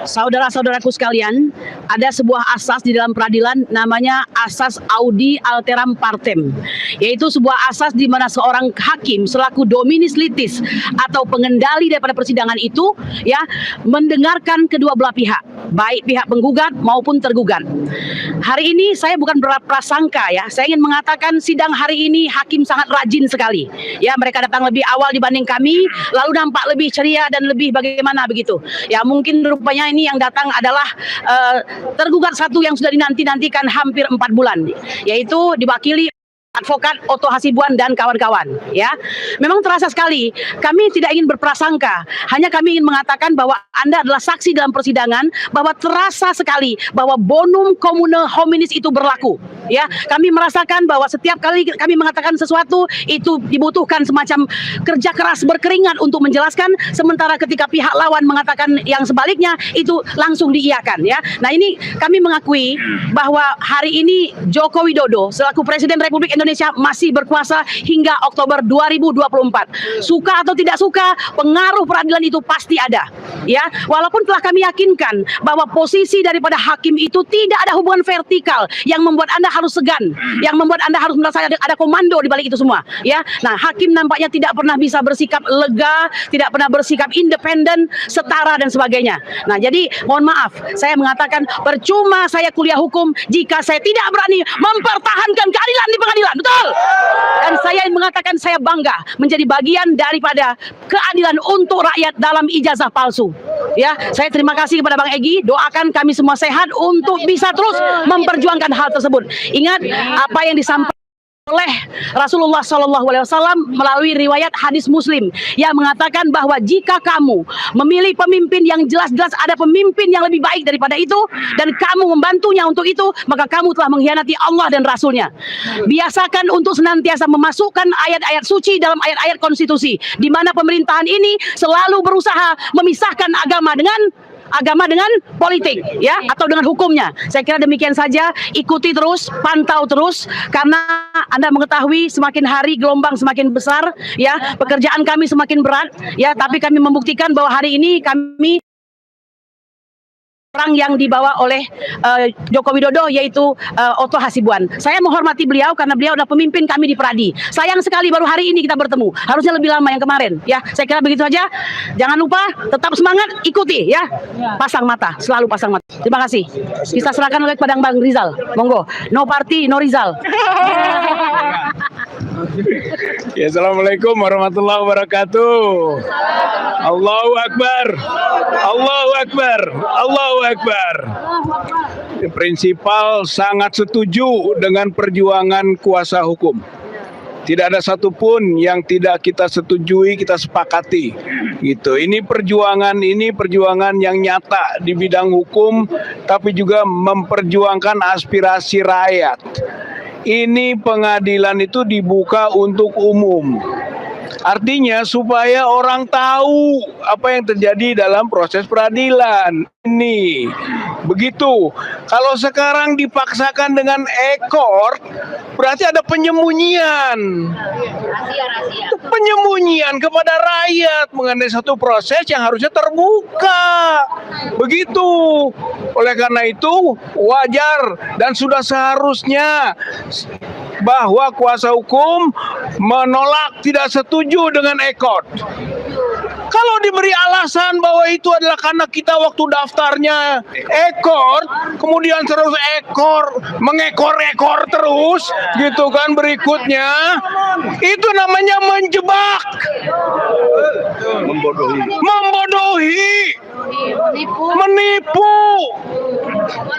Saudara-saudaraku sekalian, ada sebuah asas di dalam peradilan namanya asas audi alteram partem, yaitu sebuah asas di mana seorang hakim selaku dominis litis atau pengendali daripada persidangan itu ya mendengarkan kedua belah pihak, baik pihak penggugat maupun tergugat. Hari ini saya bukan berprasangka ya, saya ingin mengatakan sidang hari ini hakim sangat rajin sekali. Ya, mereka datang lebih awal dibanding kami, lalu nampak lebih ceria dan lebih bagaimana begitu. Ya, mungkin rupanya ini yang datang adalah tergugat satu yang sudah dinanti-nantikan hampir 4 bulan, yaitu diwakili advokat Otto Hasibuan dan kawan-kawan ya. Memang terasa sekali, kami tidak ingin berprasangka, hanya kami ingin mengatakan bahwa Anda adalah saksi dalam persidangan, bahwa terasa sekali bahwa bonum comune hominis itu berlaku ya. Kami merasakan bahwa setiap kali kami mengatakan sesuatu itu dibutuhkan semacam kerja keras berkeringat untuk menjelaskan, sementara ketika pihak lawan mengatakan yang sebaliknya itu langsung diiyakan ya. Nah, ini kami mengakui bahwa hari ini Joko Widodo selaku Presiden Republik Indonesia masih berkuasa hingga Oktober 2024. Suka atau tidak suka, pengaruh peradilan itu pasti ada. Ya, walaupun telah kami yakinkan bahwa posisi daripada hakim itu tidak ada hubungan vertikal yang membuat Anda harus segan, yang membuat Anda harus merasa ada komando di balik itu semua. Ya, nah hakim nampaknya tidak pernah bisa bersikap lega, tidak pernah bersikap independen, setara dan sebagainya. Nah, jadi mohon maaf, saya mengatakan percuma saya kuliah hukum jika saya tidak berani mempertahankan keadilan di pengadilan. Betul. Dan saya mengatakan saya bangga menjadi bagian daripada keadilan untuk rakyat dalam ijazah palsu. Ya, saya terima kasih kepada Bang Egy, doakan kami semua sehat untuk bisa terus memperjuangkan hal tersebut. Ingat apa yang disampaikan oleh Rasulullah SAW melalui riwayat hadis Muslim yang mengatakan bahwa jika kamu memilih pemimpin yang jelas-jelas ada pemimpin yang lebih baik daripada itu dan kamu membantunya untuk itu, maka kamu telah mengkhianati Allah dan Rasulnya. Biasakan untuk senantiasa memasukkan ayat-ayat suci dalam ayat-ayat konstitusi, di mana pemerintahan ini selalu berusaha memisahkan agama dengan politik ya, atau dengan hukumnya. Saya kira demikian saja, ikuti terus, pantau terus, karena Anda mengetahui semakin hari gelombang semakin besar ya, pekerjaan kami semakin berat ya, tapi kami membuktikan bahwa hari ini kami orang yang dibawa oleh Joko Widodo, yaitu Otto Hasibuan. Saya menghormati beliau karena beliau adalah pemimpin kami di Pradi. Sayang sekali baru hari ini kita bertemu. Harusnya lebih lama yang kemarin. Ya, saya kira begitu saja. Jangan lupa tetap semangat, ikuti ya. Pasang mata, selalu pasang mata. Terima kasih. Kita serahkan oleh kepada Bang Rizal. Monggo. No party, no Rizal. Ya, assalamualaikum warahmatullahi wabarakatuh. Allahu Akbar. Allahu Akbar. Allahu Akbar. Prinsipal sangat setuju dengan perjuangan kuasa hukum. Tidak ada satupun yang tidak kita setujui, kita sepakati. Gitu. Ini perjuangan yang nyata di bidang hukum, tapi juga memperjuangkan aspirasi rakyat. Ini pengadilan itu dibuka untuk umum. Artinya supaya orang tahu apa yang terjadi dalam proses peradilan. ini. Begitu. Kalau sekarang dipaksakan dengan ekor, berarti ada penyembunyian. Penyembunyian kepada rakyat mengenai satu proses yang harusnya terbuka. Begitu. Oleh karena itu, wajar dan sudah seharusnya bahwa kuasa hukum menolak, tidak setuju dengan ekor. Kalau diberi alasan bahwa itu adalah karena kita waktu daftarnya ekor, kemudian terus ekor, mengekor-ekor terus, gitu kan berikutnya, itu namanya menjebak, membodohi, menipu,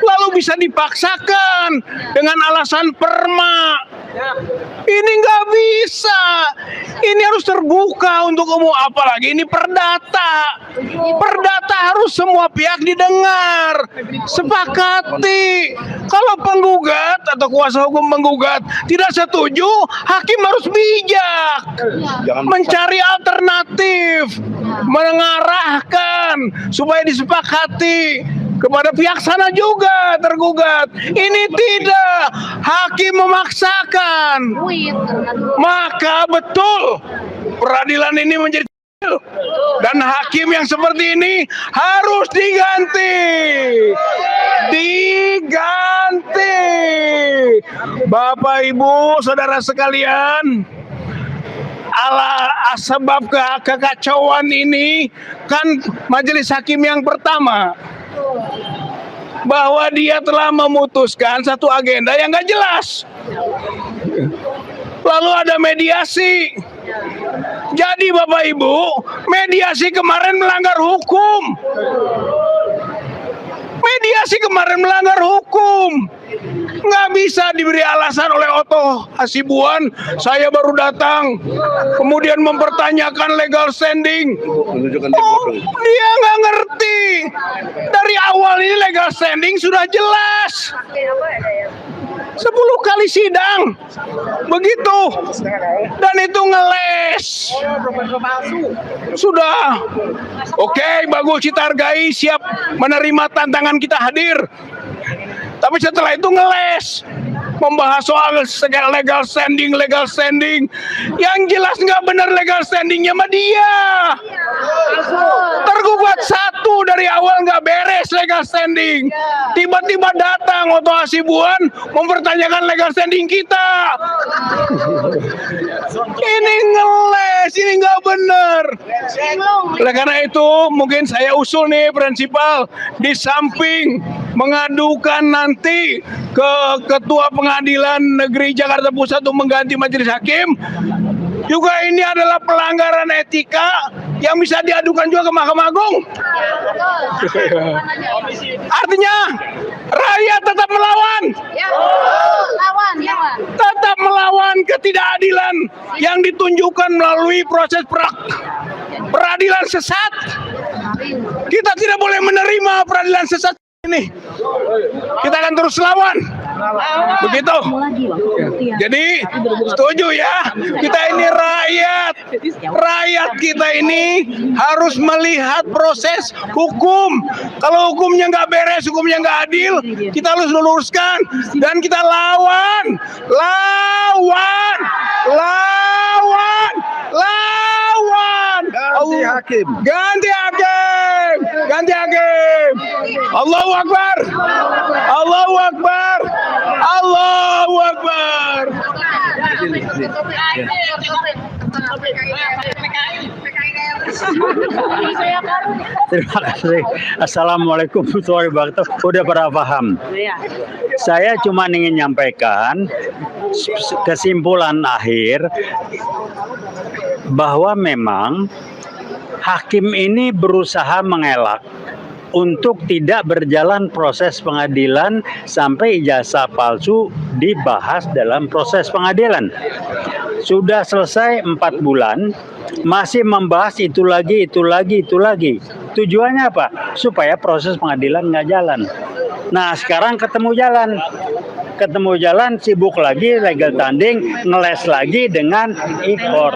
lalu bisa dipaksakan dengan alasan perma. Ini nggak bisa. Ini harus terbuka untuk umum, apalagi ini perdata. Perdata harus semua pihak didengar, sepakati. Kalau penggugat atau kuasa hukum menggugat tidak setuju, hakim harus bijak, mencari alternatif, mengarahkan supaya disepakati kepada pihak sana juga tergugat. Ini tidak, hakim memaksakan. Maka betul peradilan ini menjadi dan hakim yang seperti ini harus diganti. Bapak Ibu saudara sekalian, sebab kekacauan ini kan majelis hakim yang pertama, bahwa dia telah memutuskan satu agenda yang nggak jelas. Lalu ada mediasi. Jadi Bapak Ibu, mediasi kemarin melanggar hukum. Mediasi kemarin melanggar hukum. Nggak bisa diberi alasan oleh Otto Hasibuan, saya baru datang, kemudian mempertanyakan legal standing. Dia nggak ngerti. Dari awal ini legal standing sudah jelas. 10 kali sidang, begitu, dan itu ngeles. Sudah, oke, bagus, Cita hargai, siap menerima tantangan kita hadir. Tapi setelah itu ngeles, membahas soal legal standing, yang jelas nggak benar legal standingnya sama dia. Tergugat satu dari awal nggak beres legal standing, tiba-tiba datang Otto Hasibuan mempertanyakan legal standing kita. Ini ngeles, ini nggak benar. Oleh karena itu mungkin saya usul nih prinsipal, di samping mengadukan nanti ke Ketua Pengadilan Negeri Jakarta Pusat untuk mengganti majelis hakim, juga ini adalah pelanggaran etika yang bisa diadukan juga ke Mahkamah Agung. Artinya rakyat tetap melawan, tetap melawan ketidakadilan yang ditunjukkan melalui proses peradilan sesat. Kita tidak boleh menerima peradilan sesat ini. Kita akan terus lawan. Begitu. Jadi setuju ya, kita ini rakyat kita ini harus melihat proses hukum. Kalau hukumnya nggak beres, hukumnya nggak adil, kita harus luruskan dan kita lawan. Ganti hakim. Allahu Akbar. Terima kasih. Assalamualaikum warahmatullahi wabarakatuh. Udah pada paham. Saya cuma ingin menyampaikan kesimpulan akhir bahwa memang hakim ini berusaha mengelak untuk tidak berjalan proses pengadilan sampai ijazah palsu dibahas dalam proses pengadilan. Sudah selesai 4 bulan, masih membahas itu lagi. Tujuannya apa? Supaya proses pengadilan nggak jalan. Nah, sekarang ketemu jalan. ketemu jalan sibuk lagi legal tanding, ngeles lagi dengan e-court.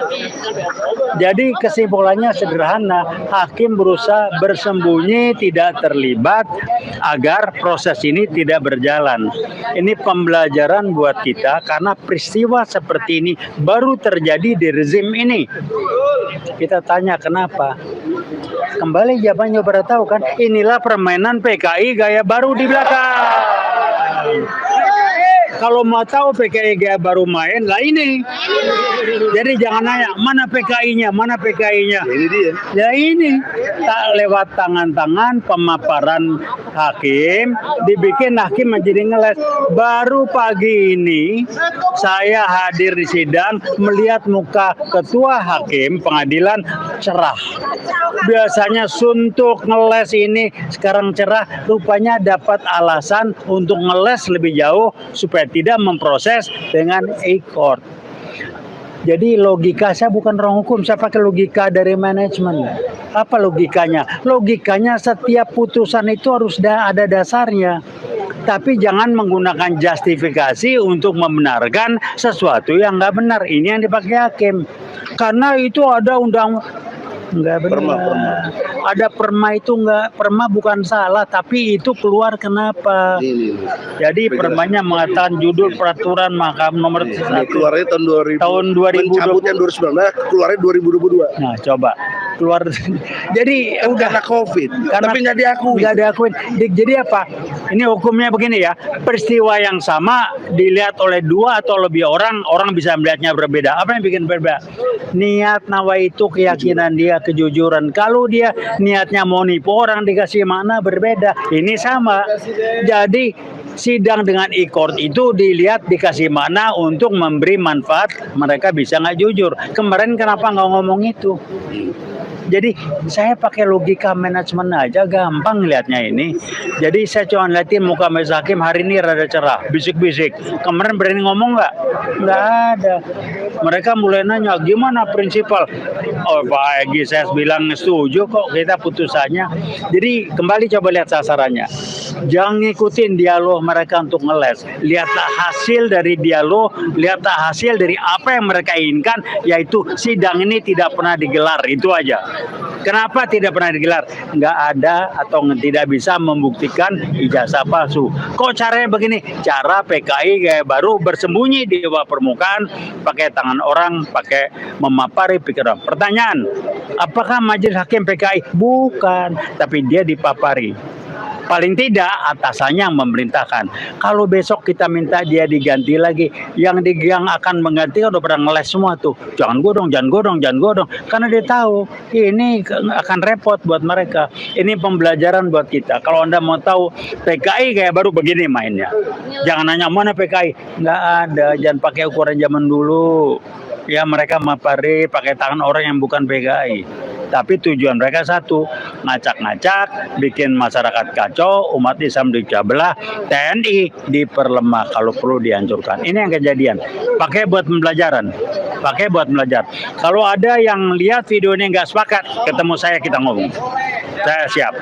Jadi kesimpulannya sederhana, hakim berusaha bersembunyi tidak terlibat agar proses ini tidak berjalan. Ini pembelajaran buat kita karena peristiwa seperti ini baru terjadi di rezim ini. Kita tanya kenapa? Kembali jawabannya pada tahu kan, inilah permainan PKI gaya baru di belakang. Kalau mau tahu PKI gaya baru main, lah ini. Jadi jangan nanya, mana PKI-nya, mana PKI-nya. Ini dia. Ya ini, tak lewat tangan-tangan pemaparan hakim, dibikin hakim menjadi ngeles. Baru pagi ini, saya hadir di sidang, melihat muka ketua hakim pengadilan cerah. Biasanya suntuk ngeles ini, sekarang cerah, rupanya dapat alasan untuk ngeles lebih jauh, supaya tidak memproses dengan e-court. Jadi logika saya bukan orang hukum, saya pakai logika dari manajemen. Apa logikanya? Logikanya setiap putusan itu harus ada dasarnya. Tapi jangan menggunakan justifikasi untuk membenarkan sesuatu yang nggak benar. Ini yang dipakai hakim. Karena itu ada undang nggak benar. Perma. Ada perma itu nggak, perma bukan salah, tapi itu keluar kenapa? Ini. Jadi permanya mengatakan judul peraturan Mahkamah nomor Ini 1 keluarnya tahun 2000. Mencabutnya 2019, keluarnya 2022. Nah, coba keluar. Jadi Karena COVID, tapi nggak diakui. Nggak diakuin. Jadi apa? Ini hukumnya begini ya. Peristiwa yang sama dilihat oleh dua atau lebih orang, orang bisa melihatnya berbeda. Apa yang bikin berbeda? Niat nawa itu keyakinan dia, kejujuran. Kalau dia niatnya mau nipu orang, dikasih makna berbeda. Ini sama. Jadi sidang dengan e-court itu dilihat dikasih makna untuk memberi manfaat, mereka bisa nggak jujur. Kemarin kenapa nggak ngomong itu? Jadi saya pakai logika manajemen aja, gampang lihatnya ini. Jadi saya cuma liatin muka majelis hakim hari ini rada cerah, bisik-bisik. Kemarin berani ngomong nggak? Nggak ada. Mereka mulai nanya, gimana prinsipal? Oh Pak Egy, saya bilang setuju kok kita putusannya. Jadi kembali coba lihat sasarannya. Jangan ngikutin dialog mereka untuk ngeles. Lihatlah hasil dari dialog, lihatlah hasil dari apa yang mereka inginkan, yaitu sidang ini tidak pernah digelar, itu aja. Kenapa tidak pernah digelar? Nggak ada atau tidak bisa membuktikan ijazah palsu. Kok caranya begini? Cara PKI gaya baru bersembunyi di bawah permukaan, pakai tangan orang, pakai memapari pikiran. Pertanyaan, apakah majelis hakim PKI? Bukan, tapi dia dipapari. Paling tidak atasannya yang memerintahkan. Kalau besok kita minta dia diganti lagi, yang akan menggantikan udah pernah ngeles semua tuh. Jangan godong. Karena dia tahu ini akan repot buat mereka. Ini pembelajaran buat kita. Kalau Anda mau tahu PKI kayak baru begini mainnya. Jangan nanya mana PKI. Nggak ada. Jangan pakai ukuran zaman dulu. Ya mereka mapari pakai tangan orang yang bukan PKI. Tapi tujuan mereka satu, ngacak-ngacak, bikin masyarakat kacau, umat Islam dipecah belah, TNI diperlemah kalau perlu dihancurkan. Ini yang kejadian. Pakai buat pembelajaran. Kalau ada yang lihat video ini nggak sepakat, ketemu saya kita ngomong. Saya siap.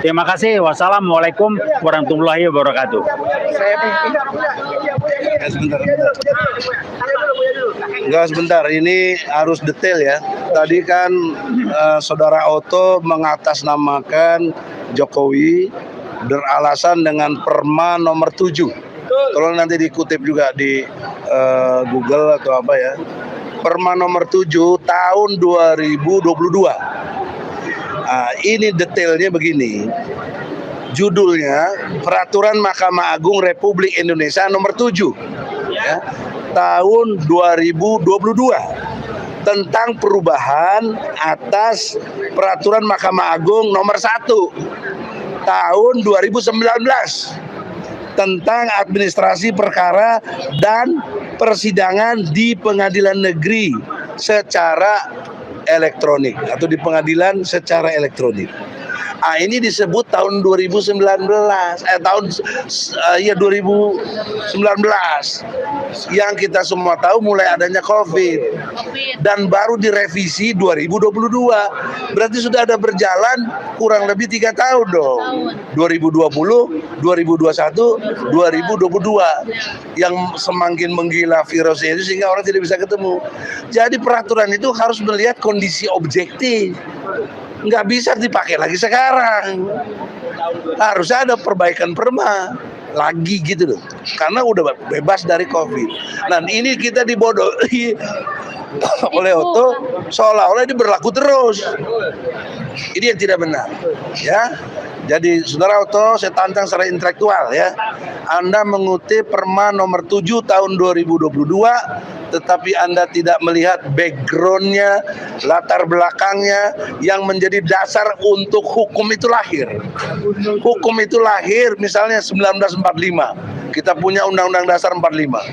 Terima kasih. Wassalamualaikum warahmatullahi wabarakatuh. Sebentar. Ini harus detail ya. Tadi kan Saudara Oto mengatasnamakan Jokowi beralasan dengan Perma nomor 7. Tolong nanti dikutip juga di Google atau apa ya. Perma nomor 7 tahun 2022. Ini detailnya begini. Judulnya Peraturan Mahkamah Agung Republik Indonesia nomor 7 ya, tahun 2022 tentang perubahan atas Peraturan Mahkamah Agung nomor 1 tahun 2019 tentang administrasi perkara dan persidangan di pengadilan negeri secara elektronik atau di pengadilan secara elektronik. Ini disebut tahun 2019, tahun 2019 yang kita semua tahu mulai adanya COVID dan baru direvisi 2022. Berarti sudah ada berjalan kurang lebih 3 tahun dong. 2020, 2021, 2022 yang semakin menggila virusnya itu sehingga orang tidak bisa ketemu. Jadi peraturan itu harus melihat kondisi objektif. Nggak bisa dipakai lagi sekarang. Harus ada perbaikan perma lagi gitu loh. Karena udah bebas dari COVID. Nah ini kita dibodohi oleh Otto seolah-olah ini berlaku terus. Ini yang tidak benar. Ya. Jadi saudara Otto, saya tantang secara intelektual ya. Anda mengutip Perma nomor 7 tahun 2022, tetapi Anda tidak melihat backgroundnya, latar belakangnya yang menjadi dasar untuk hukum itu lahir. Hukum itu lahir misalnya 1945. Kita punya Undang-Undang Dasar 45.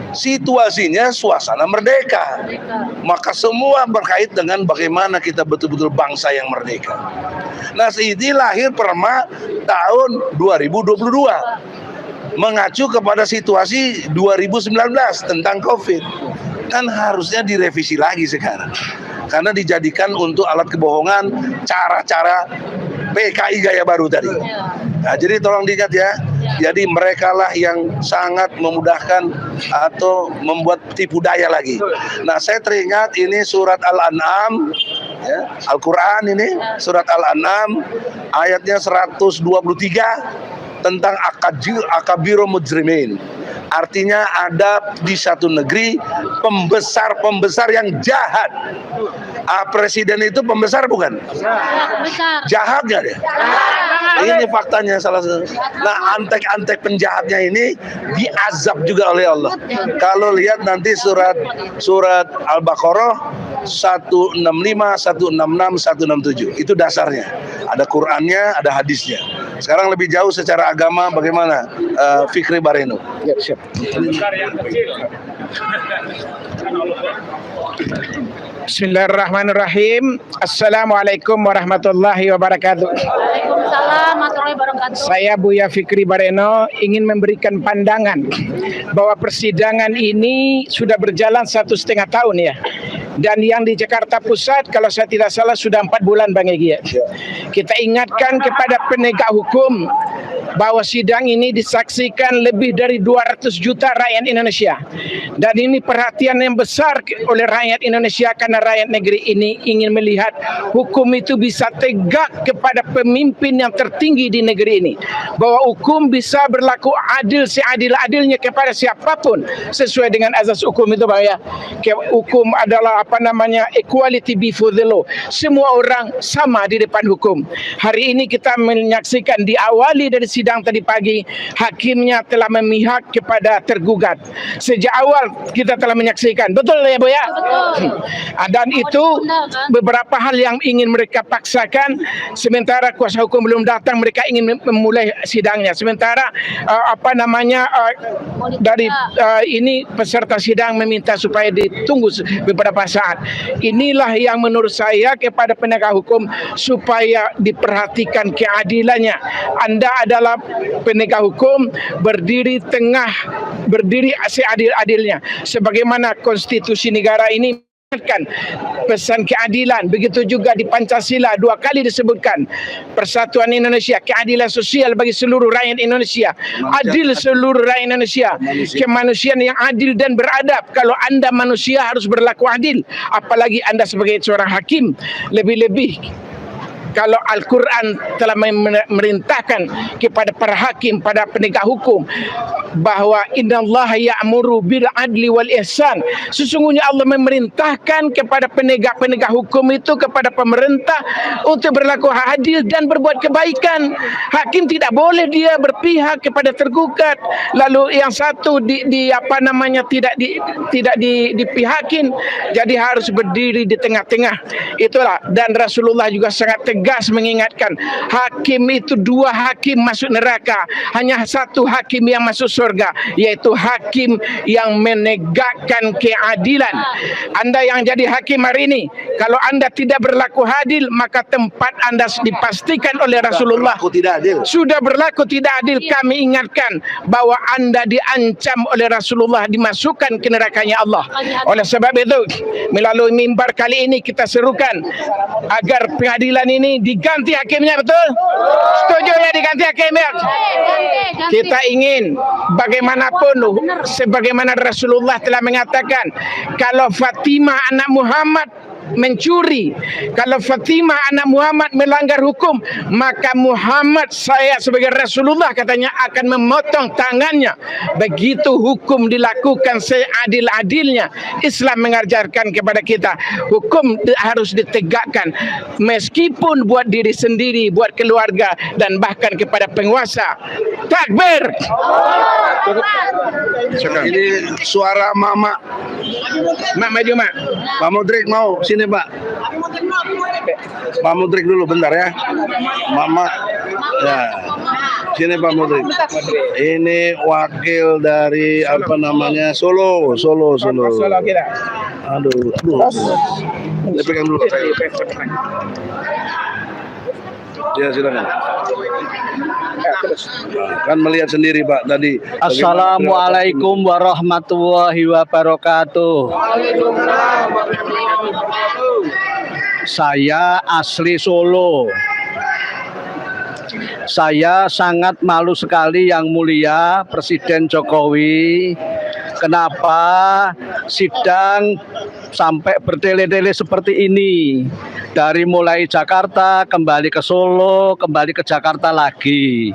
Situasinya suasana merdeka, maka semua berkait dengan bagaimana kita betul-betul bangsa yang merdeka. Nah ini lahir Perma tahun 2022 mengacu kepada situasi 2019 tentang COVID. Kan harusnya direvisi lagi sekarang karena dijadikan untuk alat kebohongan cara-cara PKI gaya baru tadi. Nah, jadi tolong diingat ya. Jadi merekalah yang sangat memudahkan atau membuat tipu daya lagi. Nah, saya teringat ini surat Al-An'am, ya, Al-Quran ini surat Al-An'am ayatnya 123 tentang akabiru mujrimin. Artinya ada di satu negeri pembesar-pembesar yang jahat. Presiden itu pembesar bukan? Jahat nggak dia? Ini faktanya salah satu. Nah antek-antek penjahatnya ini diazab juga oleh Allah. Kalau lihat nanti surat Al-Baqarah 165, 166, 167 itu dasarnya. Ada Qurannya, ada hadisnya. Sekarang lebih jauh secara agama bagaimana Fikri Bareno? Ya, siap. Bismillahirrahmanirrahim. Assalamualaikum warahmatullahi wabarakatuh. Waalaikumsalam warahmatullahi wabarakatuh. Saya Buya Fikri Bareno ingin memberikan pandangan bahwa persidangan ini sudah berjalan 1,5 tahun ya. Dan yang di Jakarta Pusat kalau saya tidak salah sudah 4 bulan Bang Egy. Kita ingatkan kepada penegak hukum bahwa sidang ini disaksikan lebih dari 200 juta rakyat Indonesia. Dan ini perhatian yang besar oleh rakyat Indonesia karena rakyat negeri ini ingin melihat hukum itu bisa tegak kepada pemimpin yang tertinggi di negeri ini. Bahwa hukum bisa berlaku adil seadil-adilnya kepada siapapun sesuai dengan azas hukum itu Bang ya. Hukum adalah equality before the law. Semua orang sama di depan hukum. Hari ini kita menyaksikan diawali dari sidang tadi pagi, hakimnya telah memihak kepada tergugat. Sejak awal kita telah menyaksikan, betul ya Bu ya? Betul. Dan itu beberapa hal yang ingin mereka paksakan, sementara kuasa hukum belum datang, mereka ingin memulai sidangnya. Sementara dari ini peserta sidang meminta supaya ditunggu beberapa saat. Inilah yang menurut saya kepada penegak hukum supaya diperhatikan keadilannya. Anda adalah penegak hukum, berdiri seadil-adilnya. Sebagaimana konstitusi negara ini kan pesan keadilan, begitu juga di Pancasila 2 kali disebutkan persatuan Indonesia, keadilan sosial bagi seluruh rakyat Indonesia, adil seluruh rakyat Indonesia, kemanusiaan yang adil dan beradab. Kalau Anda manusia harus berlaku adil, apalagi Anda sebagai seorang hakim, lebih-lebih kalau Al-Quran telah memerintahkan kepada para hakim, pada penegak hukum bahwa innallaha ya'muru bil adli wal ihsan. Sesungguhnya Allah memerintahkan kepada penegak-penegak hukum itu, kepada pemerintah untuk berlaku adil dan berbuat kebaikan. Hakim tidak boleh dia berpihak kepada tergugat, lalu yang satu tidak dipihakin. Jadi harus berdiri di tengah-tengah. Itulah, dan Rasulullah juga sangat tegas tegas mengingatkan, hakim itu 2 hakim masuk neraka, hanya 1 hakim yang masuk surga, yaitu hakim yang menegakkan keadilan. Anda yang jadi hakim hari ini, kalau Anda tidak berlaku adil, maka tempat Anda dipastikan oleh Rasulullah sudah berlaku tidak adil. Kami ingatkan bahwa Anda diancam oleh Rasulullah dimasukkan ke nerakanya Allah. Oleh sebab itu, melalui mimbar kali ini kita serukan agar pengadilan ini diganti hakimnya, betul? Setuju ya diganti hakimnya? Kita ingin bagaimanapun, sebagaimana Rasulullah telah mengatakan, kalau Fatimah anak Muhammad mencuri, kalau Fatimah anak Muhammad melanggar hukum, maka Muhammad, saya sebagai Rasulullah katanya, akan memotong tangannya. Begitu hukum dilakukan seadil-adilnya. Islam mengajarkan kepada kita, hukum harus ditegakkan, meskipun buat diri sendiri, buat keluarga, dan bahkan kepada penguasa. Takbir. Ini suara Mama. Mak maju, Mak. Pak Mudrik mau sini, Pak. Pak Mudrik dulu bentar ya. Mama. Ya. Sini Pak Mudrik. Ini wakil dari apa namanya? Solo. Solo kita. Aduh. Ini pegang dulu. Ya, silakan. Kan melihat sendiri Pak tadi. Assalamualaikum warahmatullahi wabarakatuh. Saya asli Solo. Saya sangat malu sekali Yang Mulia Presiden Jokowi. Kenapa sidang sampai bertele-tele seperti ini? Dari mulai Jakarta, kembali ke Solo, kembali ke Jakarta lagi.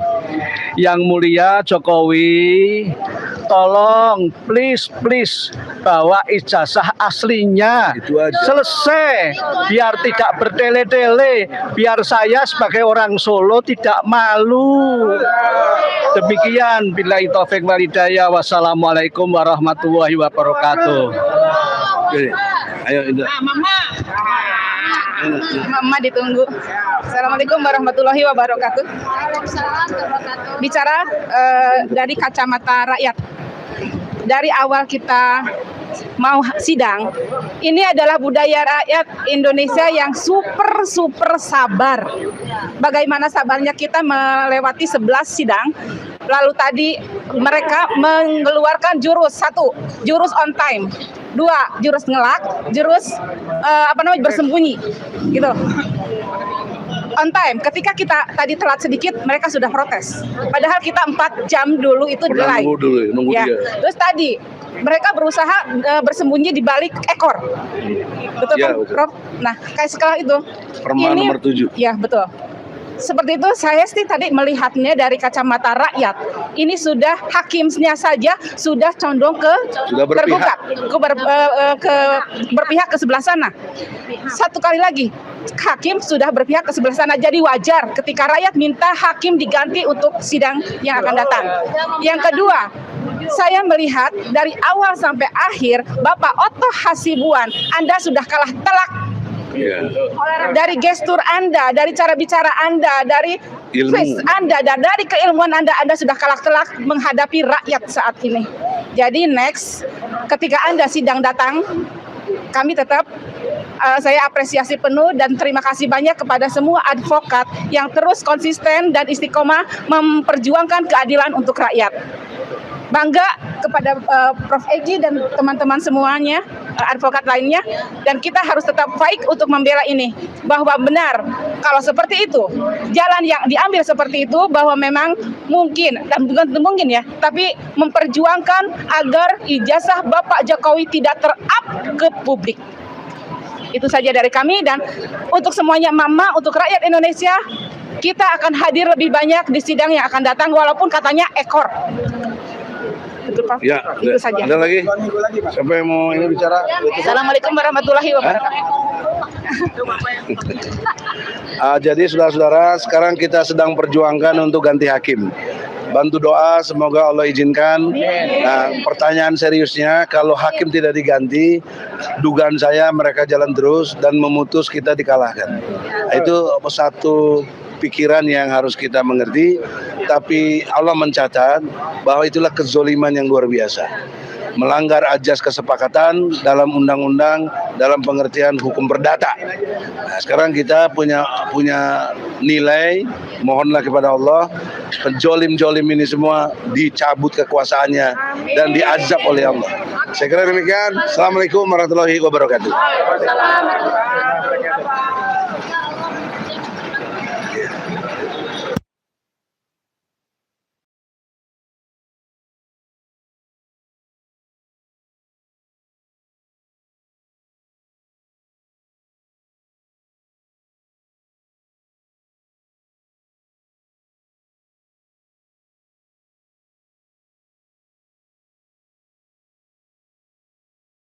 Yang Mulia Jokowi, tolong please bawa ijazah aslinya. Itu aja. Selesai, biar tidak bertele-tele, biar saya sebagai orang Solo tidak malu. Demikian, billahi taufik wal hidayah. Wassalamualaikum warahmatullahi wabarakatuh. Oke. Ayo, Indra. Mama ditunggu. Assalamualaikum warahmatullahi wabarakatuh. Bicara dari kacamata rakyat. Dari awal kita mau sidang, ini adalah budaya rakyat Indonesia yang super sabar. Bagaimana sabarnya kita melewati 11 sidang. Lalu tadi mereka mengeluarkan jurus, 1, jurus on time, 2, jurus ngelak, jurus bersembunyi, gitu. On time, ketika kita tadi telat sedikit, mereka sudah protes. Padahal kita 4 jam dulu itu delay. Nunggu Ya. dia. Terus tadi mereka berusaha bersembunyi di balik ekor, betul Ya, kan, betul. Prof? Nah, kayak sekolah itu. Perma nomor 7. Ya, betul. Seperti itu, saya sih tadi melihatnya dari kacamata rakyat. Ini sudah hakimnya saja sudah condong ke Sudah berpihak. berpihak ke sebelah sana. Satu kali lagi, hakim sudah berpihak ke sebelah sana. Jadi wajar ketika rakyat minta hakim diganti untuk sidang yang akan datang. Yang kedua, saya melihat dari awal sampai akhir, Bapak Otto Hasibuan, Anda sudah kalah telak. Ya. Dari gestur Anda, dari cara bicara Anda, dari Ilmu. face Anda, dan dari keilmuan Anda sudah kalah telak menghadapi rakyat saat ini. Jadi next, ketika Anda sidang datang, kami tetap saya apresiasi penuh dan terima kasih banyak kepada semua advokat yang terus konsisten dan istiqomah memperjuangkan keadilan untuk rakyat. Bangga kepada Prof. Egi dan teman-teman semuanya, advokat lainnya, dan kita harus tetap fight untuk membela ini, bahwa benar kalau seperti itu, jalan yang diambil seperti itu, bahwa memang mungkin, dan bukan mungkin ya, tapi memperjuangkan agar ijazah Bapak Jokowi tidak ter-up ke publik. Itu saja dari kami, dan untuk semuanya Mama, untuk rakyat Indonesia, kita akan hadir lebih banyak di sidang yang akan datang, walaupun katanya ekor. Betul, Pak. Ya, Itu saja. ada lagi? Siapa yang mau ini bicara? Assalamualaikum warahmatullahi wabarakatuh. Jadi saudara-saudara, sekarang kita sedang perjuangkan untuk ganti hakim. Bantu doa, semoga Allah izinkan. Nah, pertanyaan seriusnya, kalau hakim tidak diganti, dugaan saya mereka jalan terus dan memutus kita dikalahkan. Itu satu pikiran yang harus kita mengerti, tapi Allah mencatat bahwa itulah kezoliman yang luar biasa. Melanggar ajas kesepakatan dalam undang-undang, dalam pengertian hukum perdata. Nah, sekarang kita punya nilai, mohonlah kepada Allah, penjolim-jolim ini semua dicabut kekuasaannya dan diazab oleh Allah. Saya kira demikian. Assalamualaikum warahmatullahi wabarakatuh.